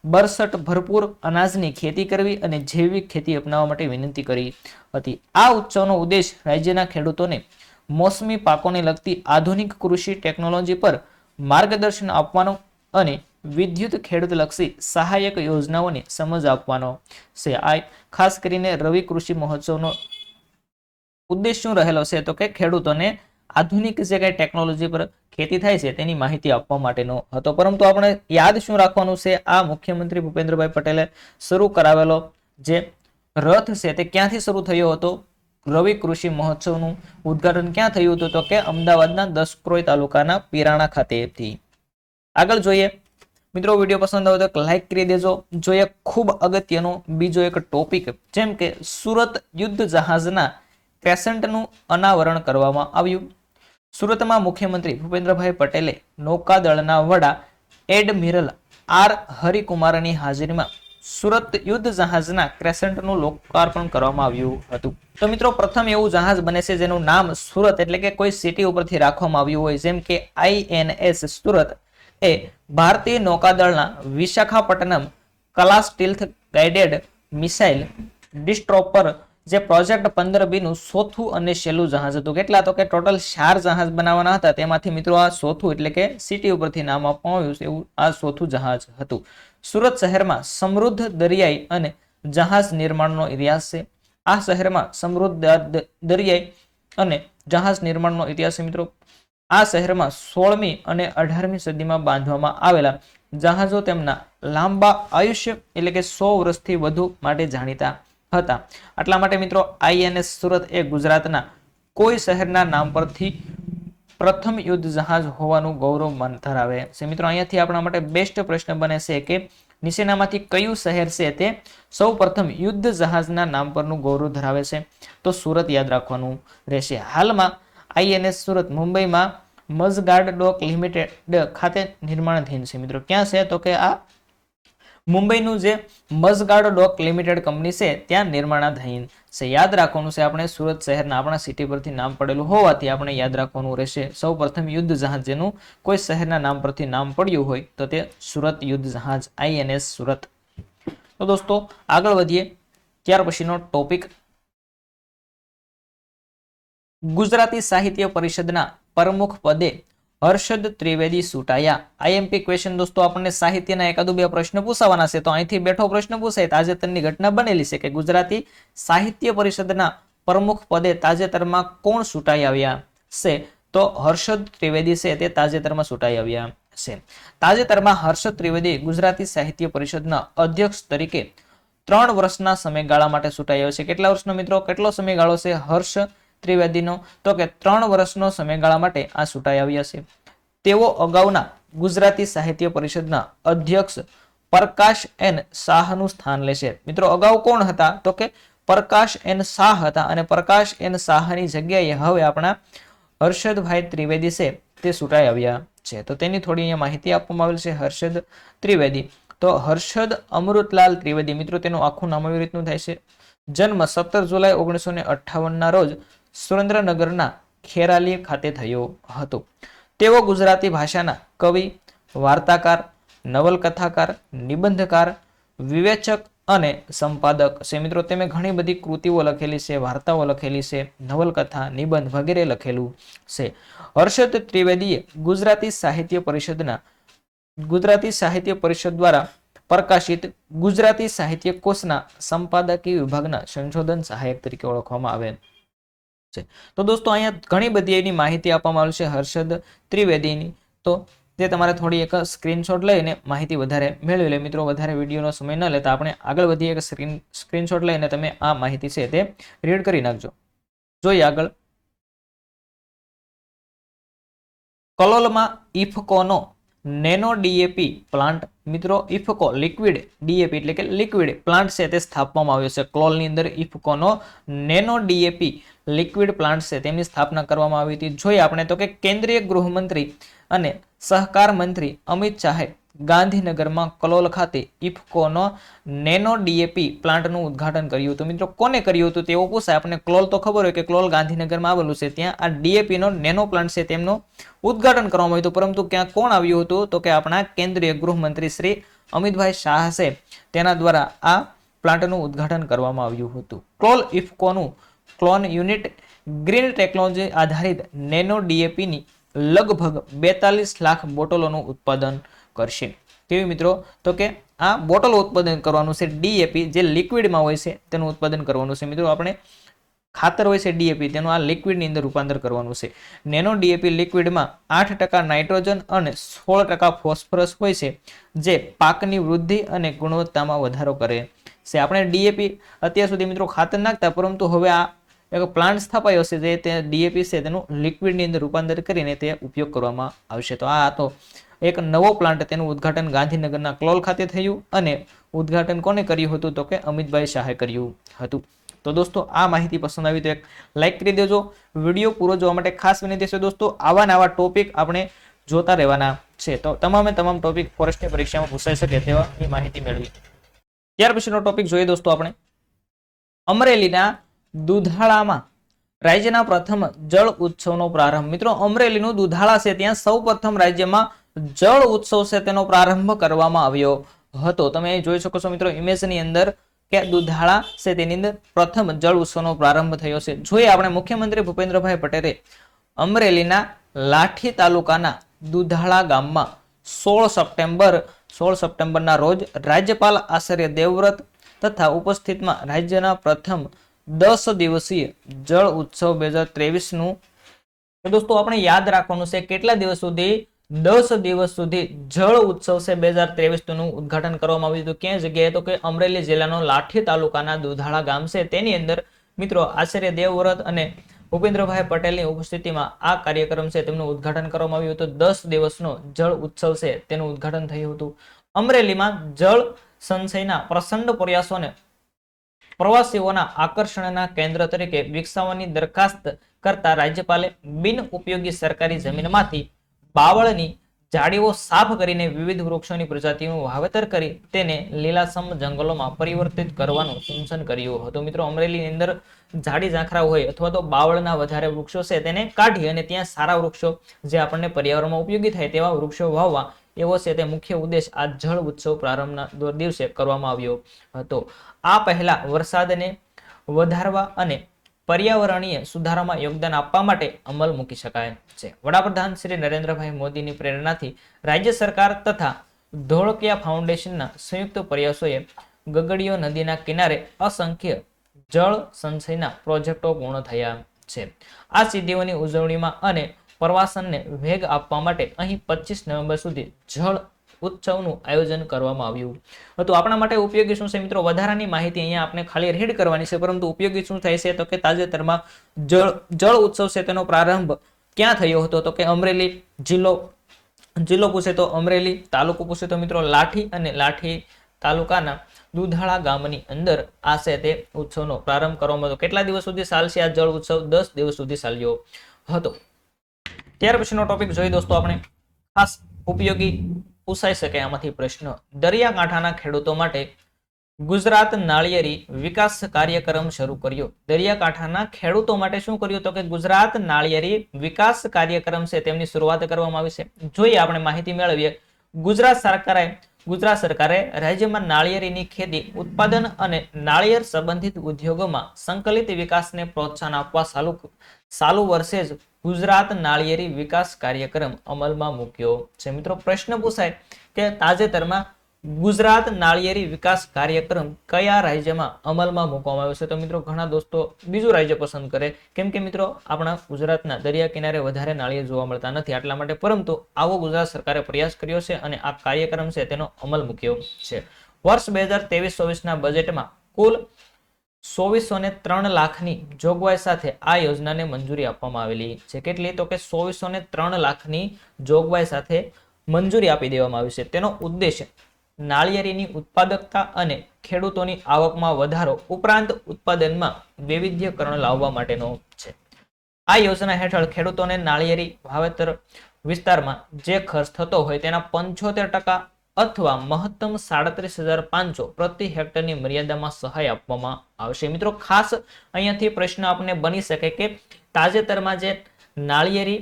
બરછટ ભરપૂર અનાજની ખેતી કરવી અને જૈવિક ખેતી અપનાવવા માટે વિનંતી કરી હતી. આ ઉત્સવનો ઉદ્દેશ રાજ્યના ખેડૂતોને મોસમી પાકોને લગતી આધુનિક કૃષિ ટેકનોલોજી પર માર્ગદર્શન આપવાનો અને વિદ્યુત ખેડૂતલક્ષી સહાયક યોજનાઓની સમજ આપવાનો છે. આ ખાસ કરીને રવિ કૃષિ મહોત્સવનો ઉદ્દેશ શું રહેલો છે? તો કે ખેડૂતોને આધુનિક જે કઈ ટેકનોલોજી પર ખેતી થાય છે તેની માહિતી આપવા માટેનો હતો. પરંતુ આપણે યાદ શું રાખવાનું છે? આ મુખ્યમંત્રી ભૂપેન્દ્રભાઈ પટેલે શરૂ કરાવેલો જે રથ છે તે ક્યાંથી શરૂ થયો હતો? રવિ કૃષિ મહોત્સવનું ઉદ્ઘાટન ક્યાં થયું હતું? તો કે અમદાવાદના દસક્રોઈ તાલુકાના પીરાણા ખાતેથી. આગળ જોઈએ મિત્રો, વિડીયો પસંદ આવે તો લાઈક કરી દેજો. જોઈએ ખૂબ અગત્યનો બીજો એક ટોપિક, જેમ કે સુરત યુદ્ધ જહાજના ક્રેસન્ટનું અનાવરણ કરવામાં આવ્યું. સુરતમાં મુખ્યમંત્રી ભૂપેન્દ્રભાઈ પટેલે નૌકાદળના વડા એડમિરલ આર હરિકુમારની હાજરીમાં સુરત યુદ્ધ જહાજના ક્રેસન્ટનું લોકાર્પણ કરવામાં આવ્યું હતું. તો મિત્રો, પ્રથમ એવું જહાજ બને છે જેનું નામ સુરત એટલે કે કોઈ સિટી ઉપરથી રાખવામાં આવ્યું હોય, જેમ કે INS સુરત એ ભારતીય નૌકાદળના વિશાખાપટ્ટનમ કલા સ્ટીલ્થ ગાઇડેડ મિસાઇલ ડિસ્ટ્રોપર જે પ્રોજેક્ટ 15B નું ચોથું અને છેલ્લું જહાજ હતું. કેટલા? તો કે ટોટલ 4 જહાજ બનાવવાના હતા. તેમાંથી મિત્રો આ ચોથું એટલે કે સિટી ઉપરથી નામ આપવામાં આવ્યું છે એવું આ ચોથું જહાજ હતું. સુરત શહેરમાં સમૃદ્ધ દરિયાઈ અને જહાજ નિર્માણનો ઇતિહાસ છે. આ શહેરમાં સમૃદ્ધ દરિયાઈ અને જહાજ નિર્માણનો ઇતિહાસ છે મિત્રો. આ શહેરમાં 16મી અને 18મી સદીમાં બાંધવામાં આવેલા જહાજો તેમના લાંબા આયુષ્ય એટલે કે 100 વર્ષથી વધુ માટે જાણીતા હતા. આટલા માટે મિત્રો INS સુરત એ ગુજરાતના કોઈ શહેરના નામ પરથી પ્રથમ યુદ્ધ જહાજ હોવાનું ગૌરવ ધરાવે છે. મિત્રો અહીંયાથી આપણા માટે બેસ્ટ પ્રશ્ન બને છે કે નીચેનામાંથી કયું શહેર છે તે સૌ પ્રથમ યુદ્ધ જહાજના નામ પરનું ગૌરવ ધરાવે છે? તો સુરત યાદ રાખવાનું રહેશે. હાલમાં INS સુરત મુંબઈમાં મઝગાર્ડ ડોક લિમિટેડ ખાતે નિર્માણ થયેલ છે. મિત્રો ક્યાં છે? તો કે આ મુંબઈનું જે મઝગાર્ડ ડોક લિમિટેડ કંપની છે ત્યાં નિર્માણાધીન છે. યાદ રાખવાનું છે આપણે સુરત શહેરના આપણા સિટી પરથી નામ પડેલું હોવાથી આપણે યાદ રાખવાનું રહેશે. સૌ પ્રથમ યુદ્ધ જહાજ જેનું કોઈ શહેરના નામ પરથી નામ પડ્યું હોય તો તે સુરત યુદ્ધ જહાજ INS સુરત. તો દોસ્તો આગળ વધીએ. ત્યાર પછીનો ટોપિક ગુજરાતી સાહિત્ય પરિષદના પ્રમુખ પદે હર્ષદ ત્રિવેદી ચૂંટાયા. IMP ક્વેશ્ચન દોસ્તો, આપણને સાહિત્યના એકાદુ બે પ્રશ્ન પૂછાવાના છે તો અહીંથી બેઠો પ્રશ્ન પૂછાય. તાજેતરની ઘટના બનેલી છે કે ગુજરાતી સાહિત્ય પરિષદના પ્રમુખ પદે તાજેતરમાં કોણ ચૂંટાઈ આવ્યા છે? તો હર્ષદ ત્રિવેદી છે તે તાજેતરમાં ચૂંટાઈ આવ્યા છે. તાજેતરમાં હર્ષદ ત્રિવેદી ગુજરાતી સાહિત્ય પરિષદના અધ્યક્ષ તરીકે 3 વર્ષના સમયગાળા માટે ચૂંટાઈ આવ્યા છે. કેટલા વર્ષનો મિત્રો? કેટલો સમયગાળો છે હર્ષ ત્રિવેદીનો? તો કે 3 વર્ષનો સમયગાળા માટે આ ચૂંટાઈ આવ્યા છે. તેઓ અગાઉના ગુજરાતી સાહિત્ય પરિષદના અધ્યક્ષ પ્રકાશ N શાહનું સ્થાન લેશે. મિત્રો અગાઉ કોણ હતા? તો કે પ્રકાશ N શાહ હતા અને પ્રકાશ N શાહની જગ્યાએ હવે આપણા હર્ષદભાઈ ત્રિવેદી છે તે ચૂંટાઈ આવ્યા છે. તો તેની થોડી અહીંયા માહિતી આપવામાં આવેલ છે. હર્ષદ ત્રિવેદી તો હર્ષદ અમૃતલાલ ત્રિવેદી. મિત્રો તેનું આખું નામ એવી રીતનું થાય છે. જન્મ 17 જુલાઈ 1958 ના રોજ સુરેન્દ્રનગરના ખેરાલી ખાતે થયો હતો. તેઓ ગુજરાતી ભાષાના કવિ, વાર્તાકાર, નવલકથાકાર, નિબંધકાર, વિવેચક અને સંપાદક છે. મિત્રો તેમે ઘણી બધી કૃતિઓ લખેલી છે, વાર્તાઓ લખેલી છે, નવલકથા, નિબંધ વગેરે લખેલું છે. હર્ષદ ત્રિવેદીએ ગુજરાતી સાહિત્ય પરિષદ દ્વારા પ્રકાશિત ગુજરાતી સાહિત્ય કોશના સંપાદકીય વિભાગના સંશોધન સહાયક તરીકે ઓળખવામાં આવે છે. તો દોસ્તો અહીંયા ઘણી બધી એની માહિતી આપવામાં આવી છે હર્ષદ ત્રિવેદીની. તો તે તમારે થોડી એક સ્ક્રીનશોટ લઈને માહિતી વધારે મેળવી લે. મિત્રો વધારે વિડીયોનો સમય ન લેતા આપણે આગળ વધી એક સ્ક્રીનશોટ લઈને તમે આ માહિતી છે તે રીડ કરી નાખજો. જોઈએ આગળ. કલોલમાં ઇફકોનો નેનો ડીએપી પ્લાન્ટ. મિત્રો ઇફકો લિક્વિડ ડીએપી એટલે કે લિક્વિડ પ્લાન્ટ છે તે સ્થાપવામાં આવ્યો છે. કલોલની અંદર ઇફકોનો નેનો ડીએપી લિક્વિડ પ્લાન્ટ છે તેમની સ્થાપના કરવામાં આવી હતી. જોઈએ આપણે તો કે કેન્દ્રીય ગૃહમંત્રી અને સહકાર મંત્રી અમિત શાહે ગાંધીનગરમાં કલોલ ખાતે ઇફકોનો નેનો ડીએપી પ્લાન્ટનું ઉદ્ઘાટન કર્યું હતું. મિત્રો કોને કર્યું હતું તેવું પૂછાય. આપણે કલોલ તો ખબર હોય કે કલોલ ગાંધીનગરમાં આવેલું છે. ત્યાં આ ડીએપીનો નેનો પ્લાન્ટ છે તેમનું ઉદ્ઘાટન કરવામાં આવ્યું હતું. પરંતુ ક્યાં કોણ આવ્યું હતું તો કે આપણા કેન્દ્રીય ગૃહમંત્રી શ્રી અમિતભાઈ શાહ છે તેના દ્વારા આ પ્લાન્ટનું ઉદ્ઘાટન કરવામાં આવ્યું હતું. ક્લોલ ઇફકોનું ક્લોન યુનિટ ગ્રીન ટેકનોલોજી આધારિત નેનો ડીએપીની લગભગ 42 લાખ બોટલોનું ઉત્પાદન કરશે. કેવી મિત્રો તો કે આ બોટલો ઉત્પાદન કરવાનું છે. ડીએપી જે લિક્વિડમાં હોય છે તેનું ઉત્પાદન કરવાનું છે. મિત્રો આપણે ખાતર હોય છે ડીએપી તેનું આ લિક્વિડની અંદર રૂપાંતર કરવાનું છે. નેનો ડીએપી લિક્વિડમાં 8% નાઇટ્રોજન અને 16% ફોસ્ફરસ હોય છે જે પાકની વૃદ્ધિ અને ગુણવત્તામાં વધારો કરે છે. આપણે ડીએપી અત્યાર સુધી મિત્રો ખાતર નાખતા, પરંતુ હવે આ એક પ્લાન્ટ સ્થાપાયો છે જે તે ડીએપી છે તેનું લિક્વિડની અંદર રૂપાંતર કરીને તે ઉપયોગ કરવામાં આવશે. તો આ તો એક નવો પ્લાન્ટ તેનું ઉદ્ઘાટન ગાંધીનગરના ક્લોલ ખાતે થયું અને ઉદ્ઘાટન કોને કર્યું હતું તો કે અમિતભાઈ શાહે કર્યું હતું. તો દોસ્તો આ માહિતી પસંદ આવી તો એક લાઈક કરી દેજો. વિડીયો પૂરો જોવા માટે ખાસ વિનંતી છે દોસ્તો. આવા નવા ટોપિક આપણે જોતા રહેવાના છે. તો તમામ ટોપિક ફોરેસ્ટની પરીક્ષામાં પૂછાઈ શકે તેવા એ માહિતી મેળવી. ત્યાર પછીનો ટોપિક જોઈએ દોસ્તો આપણે. અમરેલીના દુધાળામાં રાજ્યના પ્રથમ જળ ઉત્સવનો પ્રારંભ. મિત્રો અમરેલીનું દુધાળા છે ત્યાં સૌ પ્રથમ રાજ્યમાં જળ ઉત્સવ છે તેનો પ્રારંભ કરવામાં આવ્યો હતો. તમે જોઈ શકો છો મિત્રો ઇમેજની અંદર કે દુધાળા છે તેની અંદર પ્રથમ જળ ઉત્સવનો પ્રારંભ થયો છે. જોઈએ આપણે મુખ્યમંત્રી ભૂપેન્દ્રભાઈ પટેલે અમરેલીના લાઠી તાલુકાના દુધાળા ગામમાં 16 સપ્ટેમ્બરના રોજ રાજ્યપાલ આચાર્ય દેવવ્રત તથા ઉપસ્થિતમાં રાજ્યના પ્રથમ 10 દિવસીય જળ ઉત્સવ 2023 નું દોસ્તો આપણે યાદ રાખવાનું છે કેટલા દિવસ સુધી 10 દિવસ સુધી જળ ઉત્સવ છે 2023 નું ઉદ્ઘાટન કરવામાં આવ્યું હતું. ક્યાં જગ્યાએ તો કે અમરેલી જિલ્લાનો લાઠી તાલુકાના દુધાળા ગામ છે તેની અંદર મિત્રો આચાર્ય દેવવ્રત અને ભૂપેન્દ્રભાઈ પટેલની ઉપસ્થિતિમાં આ કાર્યક્રમ છે તેમનું ઉદ્ઘાટન કરવામાં આવ્યું હતું. 10 દિવસનો જળ ઉત્સવ છે તેનું ઉદ્ઘાટન થયું હતું. અમરેલીમાં જળ સંચયના પ્રચંડ પ્રયાસોને પ્રવાસીઓના આકર્ષણના કેન્દ્ર તરીકે વિકસાવવાની દરખાસ્ત કરતા રાજ્યપાલે બિન ઉપયોગી સરકારી જમીનમાંથી બાવળની ઝાડીઓ સાફ કરીને વિવિધ વૃક્ષોની પ્રજાતિનું વાવેતર કરી તેને લીલાછમ જંગલોમાં પરિવર્તિત કરવાનું સૂચન કર્યું હતું. મિત્રો અમરેલીની અંદર ઝાડી ઝાંખરા હોય અથવા તો બાવળના વધારે વૃક્ષો છે તેને કાઢી અને ત્યાં સારા વૃક્ષો જે આપણને પર્યાવરણમાં ઉપયોગી થાય તેવા વૃક્ષો વાવવા એવો છે તે મુખ્ય ઉદ્દેશ આ જળ ઉત્સવ પ્રારંભના દિવસે કરવામાં આવ્યો હતો. આ પહેલા વરસાદને વધારવા અને પર્યાવરણીય સુધારામાં યોગદાન આપવા માટે અમલ મૂકી શકાય છે. વડાપ્રધાન શ્રી નરેન્દ્રભાઈ મોદીની પ્રેરણાથી રાજ્ય સરકાર તથા ધોળકિયા ફાઉન્ડેશનના સંયુક્ત પ્રયાસોએ ગગડીયો નદીના કિનારે અસંખ્ય જળ સંચયના પ્રોજેક્ટો પૂર્ણ થયા છે. આ સિદ્ધિઓની ઉજવણીમાં અને પ્રવાસનને વેગ આપવા માટે અહીં 25 નવેમ્બર સુધી જળ ઉત્સવનું આયોજન કરવામાં આવ્યું હતું. આપણા માટે ઉપયોગી શું છે મિત્રો? વધારાની માહિતી અહીંયા આપણે ખાલી રીડ કરવાની છે, પરંતુ ઉપયોગી શું થાય છે તો કે તાજેતરમાં જળ ઉત્સવ છે તેનો પ્રારંભ ક્યાં થયો હતો તો કે અમરેલી જિલ્લો પૂછે તો અમરેલી, તાલુકો પૂછે તો મિત્રો લાઠી અને લાઠી તાલુકાના દુધાળા ગામની અંદર આ છે તે ઉત્સવનો પ્રારંભ કરવામાં આવ્યો. કેટલા દિવસ સુધી ચાલશે આ જળ ઉત્સવ? 10 દિવસ સુધી ચાલ્યો હતો. ત્યાર પછીનો ટોપિક જોઈએ દોસ્તો આપણે. ખાસ ઉપયોગી પૂછાઈ શકે આમાંથી પ્રશ્ન. દરિયાકાંઠાના ખેડૂતો માટે ગુજરાત નાળિયેરી વિકાસ કાર્યક્રમ શરૂ કર્યો. દરિયાકાંઠાના ખેડૂતો માટે શું કર્યું તો કે ગુજરાત નાળિયેરી વિકાસ કાર્યક્રમ છે તેમની શરૂઆત કરવામાં આવી છે. જોઈએ આપણે માહિતી મેળવીએ. ગુજરાત સરકારે રાજ્યમાં નાળિયેરીની ખેતી, ઉત્પાદન અને નાળિયેર સંબંધિત ઉદ્યોગોમાં સંકલિત વિકાસને પ્રોત્સાહન આપવા ચાલુ વર્ષે જ ગુજરાત નાળિયેરી વિકાસ કાર્યક્રમ અમલમાં મૂક્યો છે. મિત્રો પ્રશ્ન પૂછાય કે તાજેતરમાં ગુજરાત નાળિયેરી વિકાસ કાર્યક્રમ કયા રાજ્યમાં અમલમાં મૂકવામાં આવ્યો છે? તો મિત્રો ઘણા દોસ્તો બીજું રાજ્ય પસંદ કરે, કેમ કે મિત્રો આપણા ગુજરાતના દરિયા કિનારે વધારે નાળિયેર જોવા મળતા નથી એટલા માટે, પરંતુ આવો ગુજરાત સરકારે પ્રયાસ કર્યો છે અને આ કાર્યક્રમ છે તેનો અમલ મૂક્યો છે. વર્ષ 2023-24 ના બજેટમાં કુલ 2403 લાખની જોગવાઈ સાથે આ યોજનાને મંજૂરી આપવામાં આવેલી છે. કેટલી? તો કે 2403 લાખની જોગવાઈ સાથે મંજૂરી આપી દેવામાં આવી છે. તેનો ઉદ્દેશ નાળિયેરીની ઉત્પાદકતા અને ખેડૂતોની આવકમાં વધારો ઉપરાંત ઉત્પાદનમાં વૈવિધ્યકરણ લાવવા માટેનો છે. આ યોજના હેઠળ ખેડૂતોને નાળિયેરી વાવેતર વિસ્તારમાં જે ખર્ચ થતો હોય તેના 75% અથવા મહત્તમ 37,500 પ્રતિ હેક્ટરની મર્યાદામાં સહાય આપવામાં આવશે. મિત્રો ખાસ અહીંયાથી પ્રશ્ન આપને બની શકે કે તાજેતરમાં જે નાળિયેરી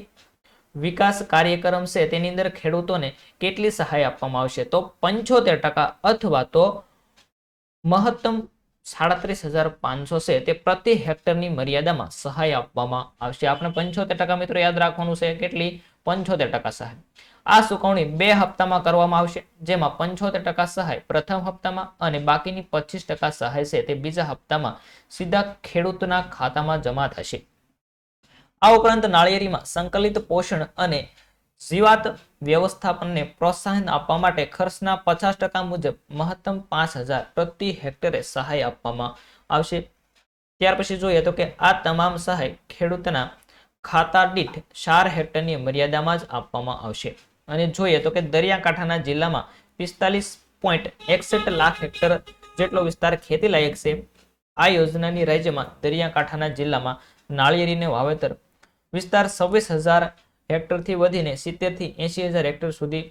વિકાસ કાર્યક્રમ છે તેની અંદર ખેડૂતોને કેટલી સહાય આપવામાં આવશે? તો 75% અથવા તો મહત્તમ 37,500 છે તે પ્રતિ હેક્ટરની મર્યાદામાં સહાય આપવામાં આવશે. આપણે 75% મિત્રો યાદ રાખવાનું છે. કેટલી? 75% સહાય. આ ચૂકવણી 2 હપ્તામાં કરવામાં આવશે, જેમાં 75% સહાય પ્રથમ હપ્તામાં અને બાકીની 25% સહાય છે તે બીજા હપ્તામાં સીધા ખેડૂતના ખાતામાં જમા થશે. આ ઉપરાંત નાળિયેરીમાં સંકલિત પોષણ અને જીવાત વ્યવસ્થાપનને પ્રોત્સાહન આપવા માટે ખર્ચના 50% મુજબ મહત્તમ 5,000 પ્રતિ હેક્ટરે સહાય આપવામાં આવશે. ત્યાર પછી જોઈએ તો કે આ તમામ સહાય ખેડૂતના ખાતા દીઠ 4 હેક્ટરની મર્યાદામાં જ આપવામાં આવશે. અને જોઈએ તો કે દરિયાકાંઠાના જિલ્લામાં 45.61 લાખ હેક્ટર જેટલો વિસ્તાર ખેતી લાયક છે. આ યોજનાની રાજ્યમાં દરિયાકાંઠાના જિલ્લામાં નાળિયેરીને વાવેતર વિસ્તાર 26,000 હેક્ટરથી વધીને 70,000 થી 80,000 હેક્ટર સુધી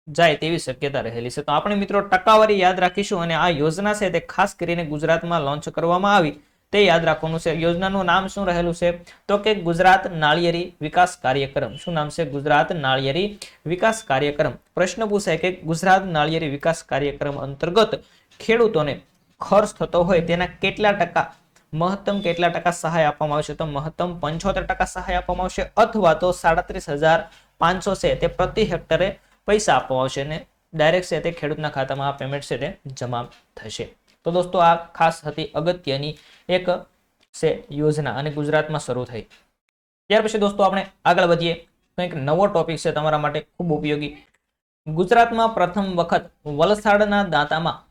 જાય તેવી શક્યતા રહેલી છે. તો આપણે મિત્રો ટકાવારી યાદ રાખીશું અને આ યોજના છે તે ખાસ કરીને ગુજરાતમાં લોન્ચ કરવામાં આવી તે યાદ રાખવાનું છે. યોજનાનું નામ શું રહેલું છે? તો કે ગુજરાત નાળિયેરી વિકાસ કાર્યક્રમ. શું નામ છે? ગુજરાત નાળિયેરી વિકાસ કાર્યક્રમ. પ્રશ્ન પૂછાય કે ગુજરાત નાળિયેરી વિકાસ કાર્યક્રમ અંતર્ગત ખેડૂતોને ખર્ચ થતો હોય તેના કેટલા ટકા મહત્તમ કેટલા ટકા સહાય આપવામાં આવશે? તો મહત્તમ 75% સહાય આપવામાં આવશે અથવા તો 37,500 છે તે પ્રતિ હેક્ટરે પૈસા આપવામાં આવશે અને ડાયરેક્ટ છે તે ખેડૂતના ખાતામાં આ પેમેન્ટ છે તે જમા થશે. તો દોસ્તો આ ખાસ હતી અગત્યની એક છે યોજના અને ગુજરાતમાં શરૂ થઈ. ત્યાર પછી દોસ્તો આપણે આગળ વધીએ. કંઈક નવો ટોપિક છે તમારા માટે ખૂબ ઉપયોગી. ગુજરાતમાં પ્રથમ વખત વલસાડના દાંતામાં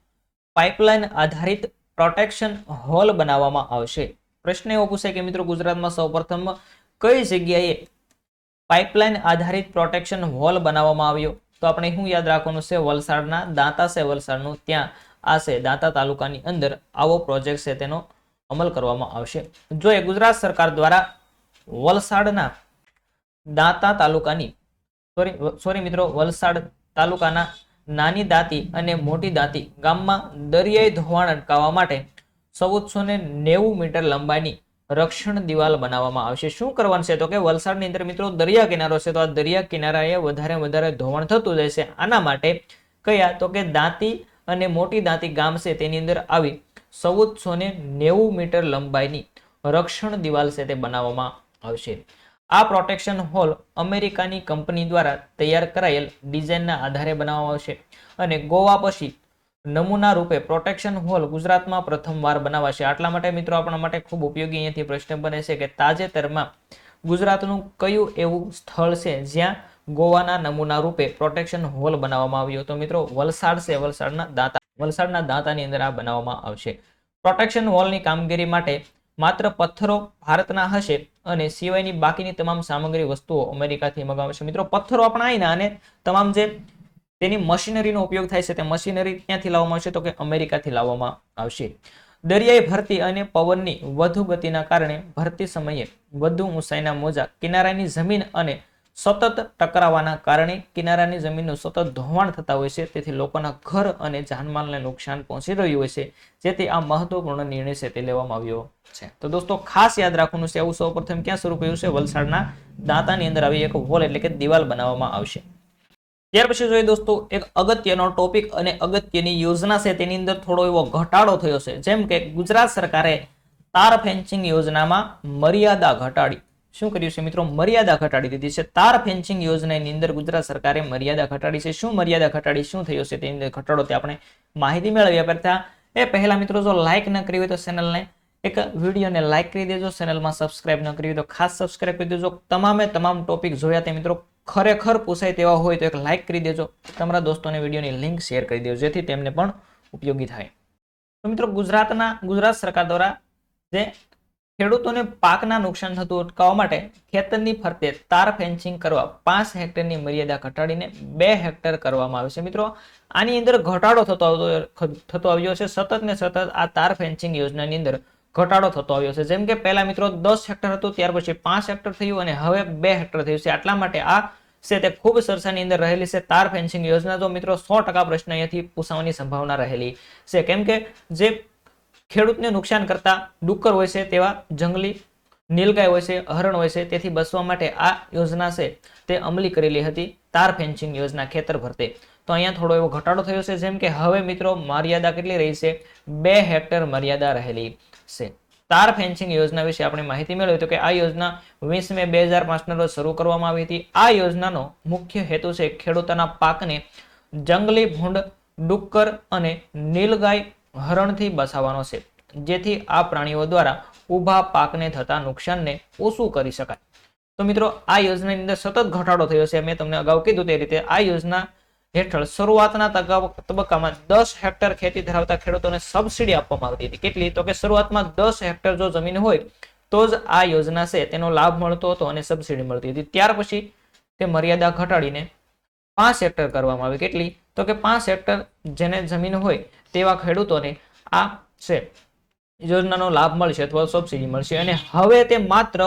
પાઇપલાઇન આધારિત પ્રોટેક્શન હોલ બનાવવામાં આવશે. પ્રશ્ન એવો પૂછાય કે મિત્રો ગુજરાતમાં સૌપ્રથમ કઈ જગ્યાએ પાઇપલાઇન આધારિત પ્રોટેક્શન હોલ બનાવવામાં આવ્યો? તો આપણે શું યાદ રાખવાનું છે? વલસાડના દાંતા છે વલસાડનું, ત્યાં આ છે દાંતા તાલુકાની અંદર આવો પ્રોજેક્ટ છે તેનો અમલ કરવામાં આવશે. જો એ ગુજરાત સરકાર દ્વારા વલસાડના દાંતા તાલુકાની મિત્રો વલસાડ તાલુકાના નાની દાંતી અને મોટી દાંતી ગામમાં દરિયાઈ ધોવાણ અટકાવવા માટે 1490 મીટર લંબાઈની રક્ષણ દિવાલ બનાવવામાં આવશે. શું કરવાનું છે? તો કે વલસાડની અંદર મિત્રો દરિયા કિનારો છે, તો આ દરિયા કિનારાએ વધારે ધોવાણ થતું જાય છે. આના માટે કયા? તો કે દાંતી અને મોટી દાંતી ગામ છે તેની અંદર આવી 1490 મીટર લંબાઈની રક્ષણ દિવાલ છે તે બનાવવામાં આવશે. આ પ્રોટેક્શન હોલ અમેરિકાની કંપની દ્વારા તૈયાર કરાયેલ ડિઝાઇનના આધારે બનાવવામાં આવશે અને ગોવા પછી નમૂના રૂપે પ્રોટેક્શન હોલ ગુજરાતમાં પ્રથમવાર બનાવાશે. આટલા માટે મિત્રો આપણા માટે ખૂબ ઉપયોગી અહીંયાથી પ્રશ્ન બને છે કે તાજેતરમાં ગુજરાતનું કયું એવું સ્થળ છે જ્યાં ગોવાના નમૂના રૂપે પ્રોટેક્શન હોલ બનાવવામાં આવ્યો? તો મિત્રો વલસાડ છે, વલસાડના દાંતાની અંદર આ બનાવવામાં આવશે. પ્રોટેક્શન હોલની કામગીરી માટે માત્ર પથ્થરો ભારતના હશે અને સિવાયની બાકીની તમામ સામગ્રી વસ્તુઓ અમેરિકાથી મંગાવશે. મિત્રો પથ્થરો આપણા અહીંના અને તમામ જે તેની મશીનરીનો ઉપયોગ થાય છે તે મશીનરી ક્યાંથી લાવવામાં આવશે? તો કે અમેરિકાથી લાવવામાં આવશે. દરિયાઈ ભરતી અને પવનની વધુ ગતિના કારણે ભરતી સમયે વધુ ઊંચાઈના મોજા કિનારાની જમીન અને સતત ટકરાવાના કારણે કિનારાની જમીનનું સતત ધોવાણ થતા હોય છે. તેથી લોકોના ઘર અને જાનમાલને નુકસાન પહોંચી રહ્યું હોય છે, જેથી આ મહત્વપૂર્ણ નિર્ણય છે તે લેવામાં આવ્યો છે. તો દોસ્તો ખાસ યાદ રાખવાનું છે, આવું સૌપ્રથમ ક્યાં શરૂ કર્યું છે? વલસાડના દાંતાની અંદર આવી એક વોલ એટલે કે દિવાલ બનાવવામાં આવશે. ત્યાર પછી જોઈએ દોસ્તો એક અગત્યનો ટોપિક અને અગત્યની યોજના છે તેની અંદર થોડો એવો ઘટાડો થયો છે. જેમ કે ગુજરાત સરકારે તાર ફેન્સિંગ યોજનામાં મર્યાદા ઘટાડી. શું કર્યું છે મિત્રો? મર્યાદા ઘટાડી દીધી છે. તાર ફેન્સિંગ યોજનાની અંદર ગુજરાત સરકારે મર્યાદા ઘટાડી છે. શું મર્યાદા ઘટાડી, શું થયું છે તેની અંદર ઘટાડો, તે આપણે માહિતી મેળવ્યા કરતા એ પહેલા મિત્રો જો લાઇક ન કરી હોય તો ચેનલને એક વિડીયોને લાઇક કરી દેજો. ચેનલમાં સબસ્ક્રાઇબ ન કરી હોય તો ખાસ સબસ્ક્રાઇબ કરી દેજો. તમામ ટોપિક જોયા તે મિત્રો ખરેખર પૂછાય તેવા હોય તો એક લાઇક કરી દેજો. તમારા દોસ્તોને વિડીયોની લિંક શેર કરી દેજો જેથી તેમને પણ ઉપયોગી થાય. તો મિત્રો ગુજરાત સરકાર દ્વારા જે ખેડૂતોને પાકના નુકસાન થતું અટકાવવા માટે ખેતરની ફરતે તાર ફેન્સિંગ કરવા 5 હેક્ટરની મર્યાદા ઘટાડીને 2 હેક્ટર કરવામાં આવે છે. મિત્રો આની અંદર ઘટાડો થતો આવ્યો છે. સતત ને સતત આ તાર ફેન્સિંગ યોજનાની અંદર ઘટાડો થતો આવ્યો છે. જેમ કે પહેલા મિત્રો 10 હેક્ટર હતું, ત્યાર પછી 5 હેક્ટર થયું અને હવે 2 હેક્ટર થયું છે. આટલા માટે આ છે તે ખૂબ ચર્ચાની અંદર રહેલી છે તાર ફેન્સિંગ યોજના. તો મિત્રો 100% પ્રશ્ન અહીંયાથી પૂછવાની સંભાવના રહેલી છે. કેમ કે જે ખેડૂતને નુકસાન કરતા ડુક્કર હોય છે, તેવા જંગલી નીલગાય હોય છે, હરણ હોય છે, તેથી બચવા માટે આ યોજના છે તે અમલી કરેલી હતી તાર ફેન્સિંગ યોજના ખેતર ફરતે. તો અહીંયા થોડો એવો ઘટાડો થયો છે. જેમ કે હવે મિત્રો મર્યાદા કેટલી રહી છે? 2 હેક્ટર મર્યાદા રહેલી છે. તાર ફેન્સિંગ યોજના વિશે આપણે માહિતી મેળવી તો કે આ યોજના 20 મે 2005 રોજ શરૂ કરવામાં આવી હતી. આ યોજનાનો મુખ્ય હેતુ છે ખેડૂતોના પાકને જંગલી ભૂંડ, ડુક્કર અને નીલગાય, હરણથી બચાવવાનો છે, જેથી આ પ્રાણીઓ દ્વારા ઊભા પાકને થતા નુકસાનને ઓછું કરી શકાય. તો મિત્રો આ યોજનાની અંદર સતત ઘટાડો થયો છે. મેં તમને અગાઉ કીધું તે રીતે આ યોજના હેઠળ શરૂઆતના તબક્કામાં 10 હેક્ટર ખેતી ધરાવતા ખેડૂતોને સબસિડી આપવામાં આવતી હતી. કેટલી? તો કે શરૂઆતમાં 10 હેક્ટર જો જમીન હોય તો જ આ યોજના છે તેનો લાભ મળતો હતો અને સબસિડી મળતી હતી. ત્યાર પછી તે મર્યાદા ઘટાડીને 5 હેક્ટર કરવામાં આવી. કેટલી? તો કે 5 હેક્ટર જેને જમીન હોય તેવા ખેડૂતોને આ છે યોજનાનો લાભ મળશે અથવા સબસિડી મળશે. અને હવે તે માત્ર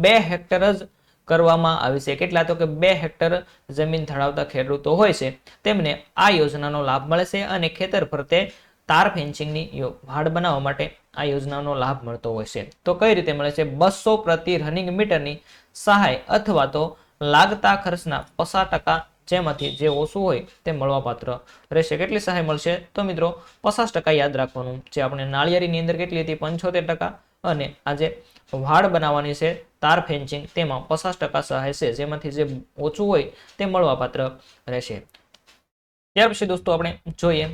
2 હેક્ટર જ કરવામાં આવે છે. કેટલા? તો કે 2 હેક્ટર જમીન ધરાવતા ખેડૂતો હોય છે તેમને આ યોજનાનો લાભ મળે છે અને ખેતર ફરતે તાર ફેન્સિંગની વાડ બનાવવા માટે આ યોજનાનો લાભ મળતો હોય છે. તો કઈ રીતે મળે છે? 200 પ્રતિ રનિંગ મીટરની સહાય અથવા તો લાગતા ખર્ચના 50% જેમાંથી જે ઓછું હોય તે મળવાપાત્ર રહેશે. કેટલી સહાય મળશે? તો મિત્રો 50% યાદ રાખવાનું. જે આપણે નાળિયેરીની અંદર કેટલી હતી? 75%. અને આજે વાડ બનાવવાની છે તાર ફેન્સિંગ, તેમાં 50% સહાય છે, જેમાંથી જે ઓછું હોય તે મળવાપાત્ર રહેશે. ત્યાર પછી દોસ્તો આપણે જોઈએ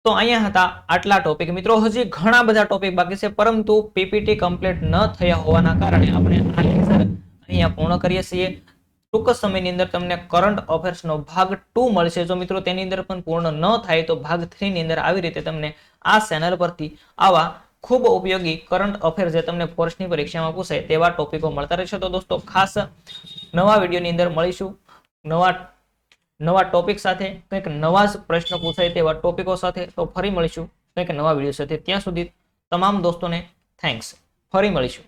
તો અહીંયા હતા આટલા ટોપિક. મિત્રો હજી ઘણા બધા ટોપિક બાકી છે, પરંતુ પીપીટી કમ્પ્લીટ ન થયા હોવાના કારણે આપણે આ લેક્ચર અહીંયા પૂર્ણ કરીએ છીએ. ટૂંક સમયની અંદર તમને કરંટ અફેર્સનો ભાગ 2 મળશે. જો મિત્રો તેની અંદર પણ પૂર્ણ ન થાય તો ભાગ 3 ની અંદર આવી રીતે તમને આ ચેનલ પરથી આવા ખૂબ ઉપયોગી કરંટ અફેર જે તમને ફોર્સની પરીક્ષામાં પૂછાય તેવા ટોપિકો મળતા રહેશે. તો દોસ્તો ખાસ નવા વિડીયોની અંદર મળીશું નવા ટોપિક સાથે, કંઈક નવા જ પ્રશ્ન પૂછાય તેવા ટોપિકો સાથે. તો ફરી મળીશું કંઈક નવા વિડીયો સાથે. ત્યાં સુધી તમામ દોસ્તોને થેન્ક્સ. ફરી મળીશું.